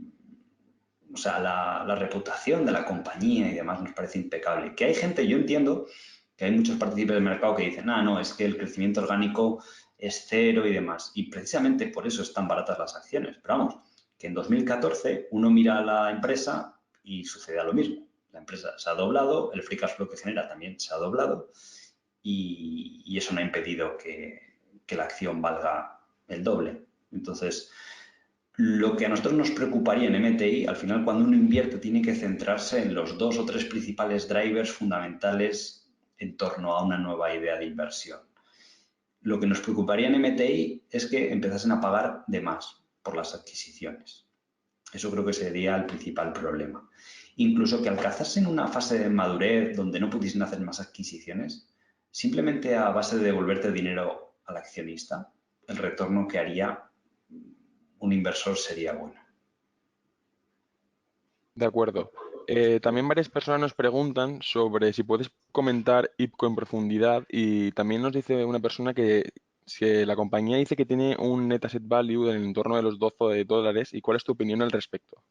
o sea, la reputación de la compañía y demás nos parece impecable. Que hay gente, yo entiendo que hay muchos partícipes del mercado que dicen, no, es que el crecimiento orgánico es cero y demás. Y precisamente por eso están baratas las acciones. Pero vamos, que en 2014 uno mira a la empresa y sucede lo mismo. La empresa se ha doblado, el free cash flow que genera también se ha doblado y eso no ha impedido que la acción valga el doble. Entonces, lo que a nosotros nos preocuparía en MTI, al final cuando uno invierte tiene que centrarse en los 2 o 3 principales drivers fundamentales en torno a una nueva idea de inversión. Lo que nos preocuparía en MTI es que empezasen a pagar de más por las adquisiciones. Eso creo que sería el principal problema. Incluso que alcanzasen una fase de madurez donde no pudiesen hacer más adquisiciones, simplemente a base de devolverte dinero al accionista, el retorno que haría un inversor sería bueno. De acuerdo. También varias personas nos preguntan sobre si puedes comentar IPCO en profundidad y también nos dice una persona que si la compañía dice que tiene un net asset value en el entorno de los $12 y cuál es tu opinión al respecto.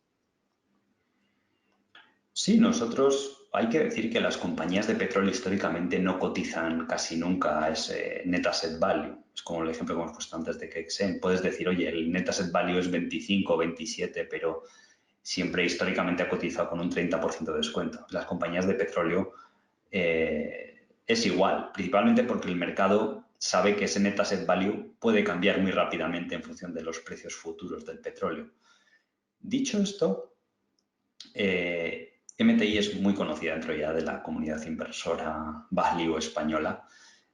Sí, nosotros hay que decir que las compañías de petróleo históricamente no cotizan casi nunca a ese net asset value. Es como el ejemplo que hemos puesto antes de Kexen. Puedes decir, oye, el net asset value es 25 o 27, pero siempre históricamente ha cotizado con un 30% de descuento. Las compañías de petróleo es igual, principalmente porque el mercado sabe que ese net asset value puede cambiar muy rápidamente en función de los precios futuros del petróleo. Dicho esto, MTI es muy conocida dentro ya de la comunidad inversora value española,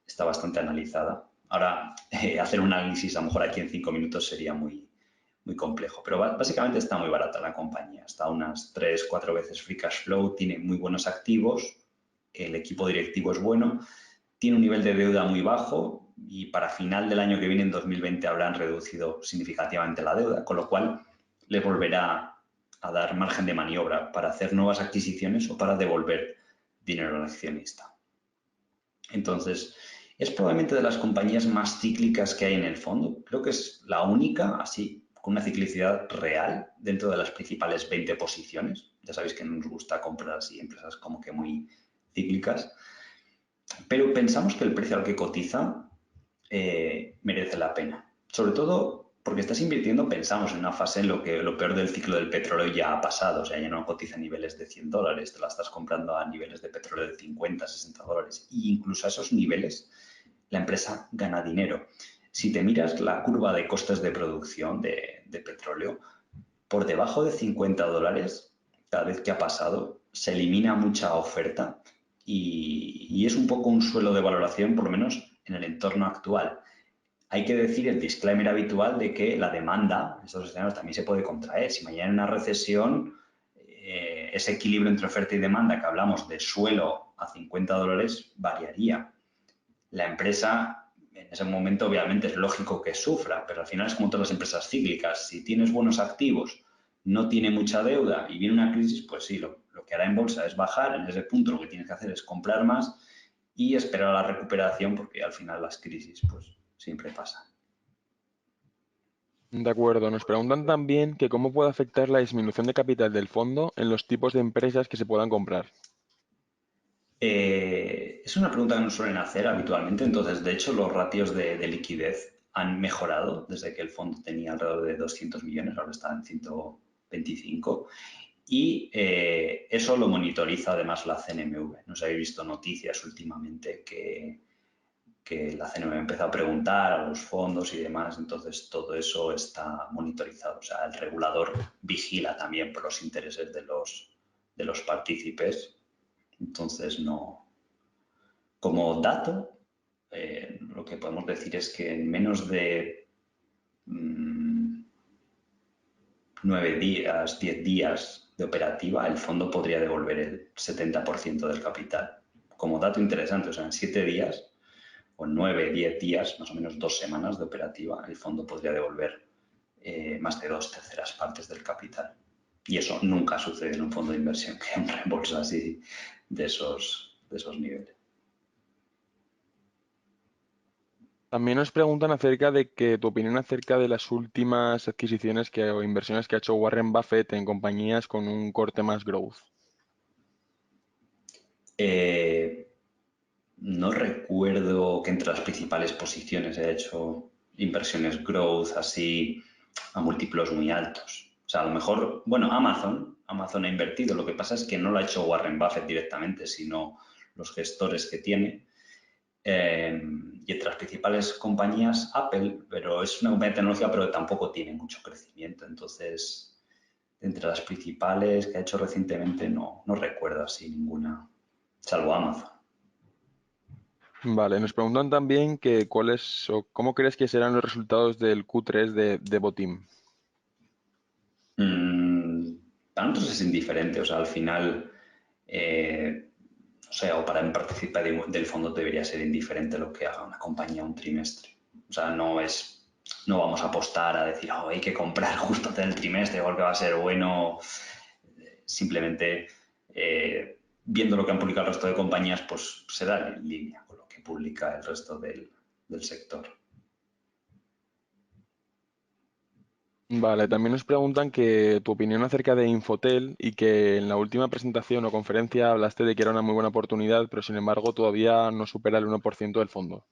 está bastante analizada. Ahora, hacer un análisis a lo mejor aquí en 5 minutos sería muy complejo, pero básicamente está muy barata la compañía, está unas 3-4 veces free cash flow, tiene muy buenos activos, el equipo directivo es bueno, tiene un nivel de deuda muy bajo y para final del año que viene, en 2020, habrán reducido significativamente la deuda, con lo cual les volverá a dar margen de maniobra para hacer nuevas adquisiciones o para devolver dinero al accionista. Entonces, es probablemente de las compañías más cíclicas que hay en el fondo. Creo que es la única, así, con una ciclicidad real dentro de las principales 20 posiciones. Ya sabéis que nos gusta comprar así empresas como que muy cíclicas. Pero pensamos que el precio al que cotiza merece la pena. Sobre todo porque estás invirtiendo, pensamos en una fase en lo que lo peor del ciclo del petróleo ya ha pasado. O sea, ya no cotiza a niveles de $100, te la estás comprando a niveles de petróleo de 50, $60. Y incluso a esos niveles la empresa gana dinero. Si te miras la curva de costes de producción de petróleo, por debajo de $50, cada vez que ha pasado, se elimina mucha oferta y es un poco un suelo de valoración, por lo menos en el entorno actual. Hay que decir el disclaimer habitual de que la demanda, en estos escenarios, también se puede contraer. Si mañana hay una recesión, ese equilibrio entre oferta y demanda que hablamos de suelo a $50 variaría. La empresa, en ese momento, obviamente es lógico que sufra, pero al final es como todas las empresas cíclicas. Si tienes buenos activos, no tiene mucha deuda y viene una crisis, pues sí, lo que hará en bolsa es bajar. En ese punto lo que tienes que hacer es comprar más y esperar a la recuperación, porque al final las crisis pues siempre pasan. De acuerdo. Nos preguntan también que cómo puede afectar la disminución de capital del fondo en los tipos de empresas que se puedan comprar. Es una pregunta que nos suelen hacer habitualmente. Entonces, de hecho, los ratios de liquidez han mejorado desde que el fondo tenía alrededor de 200 millones, ahora está en 125. Y eso lo monitoriza además la CNMV. Nos habéis visto noticias últimamente que la CNMV empezó a preguntar a los fondos y demás, entonces todo eso está monitorizado. O sea, el regulador vigila también por los intereses de los partícipes. Entonces, no. Como dato, lo que podemos decir es que en menos de 9 días, 10 días de operativa, el fondo podría devolver el 70% del capital. Como dato interesante, o sea, en 7 días o 9, 10 días, más o menos 2 semanas de operativa, el fondo podría devolver más de 2/3 partes del capital. Y eso nunca sucede en un fondo de inversión, que un reembolso así de esos niveles. También nos preguntan acerca de que tu opinión acerca de las últimas adquisiciones o inversiones que ha hecho Warren Buffett en compañías con un corte más growth. Eh, no recuerdo que entre las principales posiciones haya hecho inversiones growth así a múltiplos muy altos. O sea, a lo mejor, bueno, Amazon ha invertido. Lo que pasa es que no lo ha hecho Warren Buffett directamente, sino los gestores que tiene. Y entre las principales compañías, Apple, pero es una compañía de tecnología, pero tampoco tiene mucho crecimiento. Entonces, entre las principales que ha hecho recientemente, no recuerdo así ninguna, salvo Amazon. Vale, nos preguntan también que cuáles o cómo crees que serán los resultados del Q3 de Botim. Para nosotros es indiferente, o sea, al final, o sea, o para participar del fondo debería ser indiferente lo que haga una compañía un trimestre. O sea, no vamos a apostar a decir, oh, hay que comprar justo en el trimestre porque va a ser bueno. Simplemente, viendo lo que han publicado el resto de compañías, pues será en línea con lo que publica el resto del sector. Vale, también nos preguntan que tu opinión acerca de Infotel y que en la última presentación o conferencia hablaste de que era una muy buena oportunidad, pero sin embargo todavía no supera el 1% del fondo.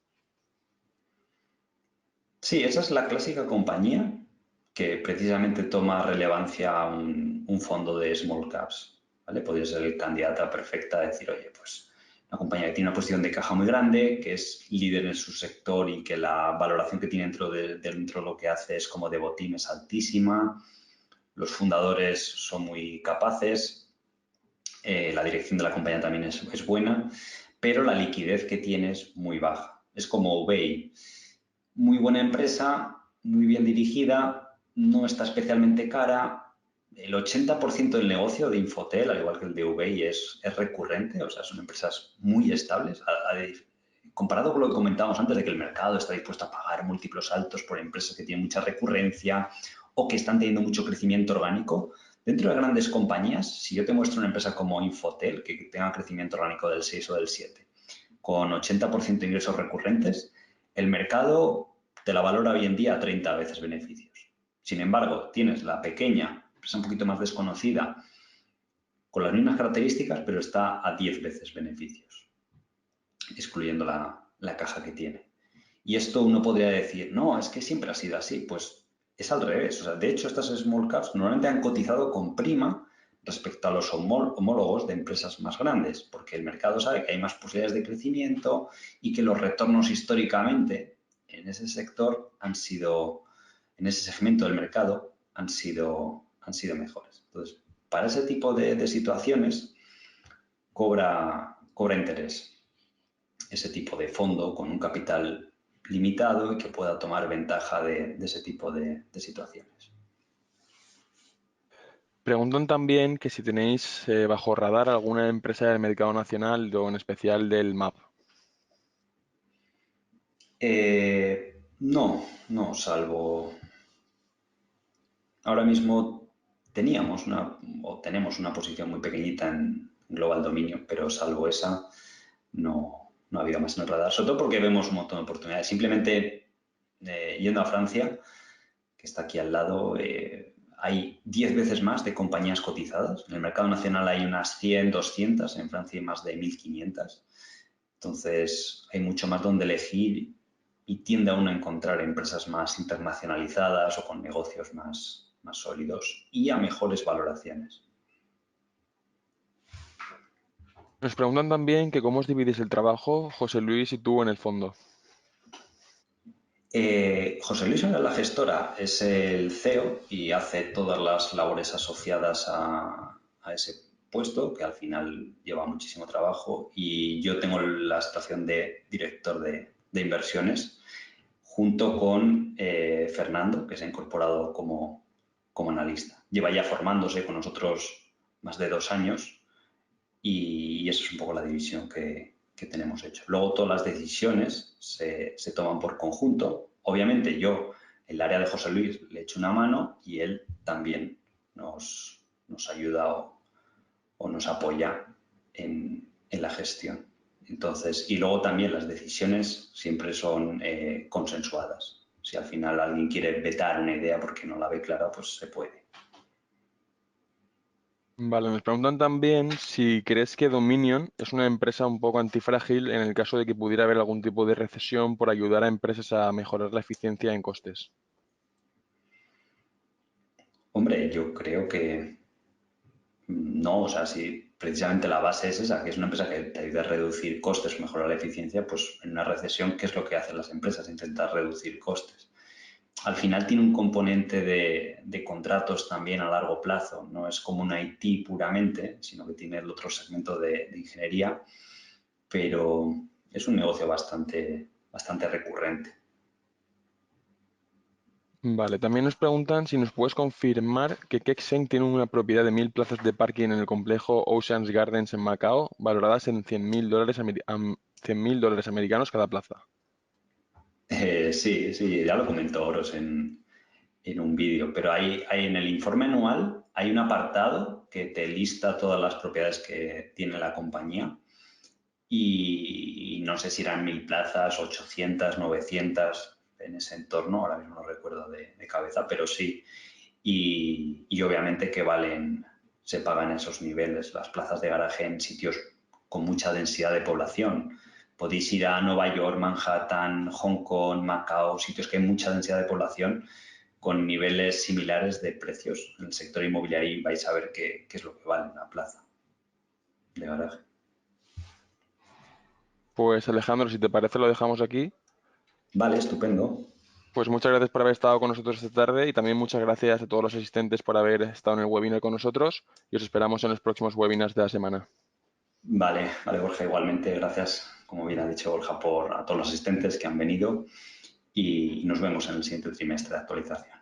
Sí, esa es la clásica compañía que precisamente toma relevancia a un fondo de small caps, ¿vale? Podría ser el candidata perfecta a decir, oye, pues una compañía que tiene una posición de caja muy grande, que es líder en su sector y que la valoración que tiene dentro de lo que hace es como de botín es altísima, los fundadores son muy capaces, la dirección de la compañía también es buena, pero la liquidez que tiene es muy baja. Es como Ubey, muy buena empresa, muy bien dirigida, no está especialmente cara. El 80% del negocio de Infotel, al igual que el de Ubey, es recurrente, o sea, son empresas muy estables. Comparado con lo que comentábamos antes de que el mercado está dispuesto a pagar múltiplos altos por empresas que tienen mucha recurrencia o que están teniendo mucho crecimiento orgánico, dentro de grandes compañías, si yo te muestro una empresa como Infotel, que tenga crecimiento orgánico del 6 o del 7, con 80% de ingresos recurrentes, el mercado te la valora hoy en día a 30 veces beneficios. Sin embargo, tienes la pequeña, empresa un poquito más desconocida, con las mismas características, pero está a 10 veces beneficios, excluyendo la caja que tiene. Y esto uno podría decir, no, es que siempre ha sido así. Pues es al revés. O sea, de hecho, estas small caps normalmente han cotizado con prima respecto a los homólogos de empresas más grandes, porque el mercado sabe que hay más posibilidades de crecimiento y que los retornos históricamente en ese sector en ese segmento del mercado han sido mejores. Entonces, para ese tipo de situaciones cobra interés ese tipo de fondo con un capital limitado y que pueda tomar ventaja de ese tipo de situaciones. Preguntan también que si tenéis bajo radar alguna empresa del mercado nacional o en especial del MAP. No, salvo ahora mismo tenemos una posición muy pequeñita en Global Dominio, pero salvo esa, no ha habido más en el radar, sobre todo porque vemos un montón de oportunidades. Simplemente yendo a Francia, que está aquí al lado, hay 10 veces más de compañías cotizadas. En el mercado nacional hay unas 100, 200, en Francia hay más de 1.500. Entonces, hay mucho más donde elegir y tiende a uno a encontrar empresas más internacionalizadas o con negocios más sólidos y a mejores valoraciones. Nos preguntan también que cómo os dividís el trabajo, José Luis y tú en el fondo. José Luis era la gestora, es el CEO y hace todas las labores asociadas a ese puesto, que al final lleva muchísimo trabajo, y yo tengo la situación de director de inversiones, junto con Fernando, que se ha incorporado como analista. Lleva ya formándose con nosotros más de 2 años y eso es un poco la división que tenemos hecho. Luego todas las decisiones se toman por conjunto. Obviamente yo, el área de José Luis, le echo una mano y él también nos ayuda o nos apoya en la gestión. Entonces, y luego también las decisiones siempre son consensuadas. Si al final alguien quiere vetar una idea porque no la ve clara, pues se puede. Vale, nos preguntan también si crees que Dominion es una empresa un poco antifrágil en el caso de que pudiera haber algún tipo de recesión por ayudar a empresas a mejorar la eficiencia en costes. Hombre, yo creo que no, o sea, si precisamente la base es esa, que es una empresa que te ayuda a reducir costes, mejorar la eficiencia, pues en una recesión, ¿qué es lo que hacen las empresas? Intentar reducir costes. Al final tiene un componente de contratos también a largo plazo, no es como un IT puramente, sino que tiene el otro segmento de ingeniería, pero es un negocio bastante recurrente. Vale, también nos preguntan si nos puedes confirmar que Kexen tiene una propiedad de 1.000 plazas de parking en el complejo Oceans Gardens en Macao, valoradas en $100.000 $100.000 americanos cada plaza. Sí, ya lo comentó Oros en un vídeo, pero hay en el informe anual hay un apartado que te lista todas las propiedades que tiene la compañía y no sé si eran 1.000 plazas, 800, 900 en ese entorno, ahora mismo no recuerdo de cabeza, pero sí. Y obviamente que se pagan esos niveles, las plazas de garaje en sitios con mucha densidad de población. Podéis ir a Nueva York, Manhattan, Hong Kong, Macao, sitios que hay mucha densidad de población con niveles similares de precios. En el sector inmobiliario vais a ver qué es lo que vale una plaza de garaje. Pues Alejandro, si te parece, lo dejamos aquí. Vale, estupendo. Pues muchas gracias por haber estado con nosotros esta tarde y también muchas gracias a todos los asistentes por haber estado en el webinar con nosotros y os esperamos en los próximos webinars de la semana. Vale, Borja, igualmente, gracias, como bien ha dicho Borja, a todos los asistentes que han venido y nos vemos en el siguiente trimestre de actualización.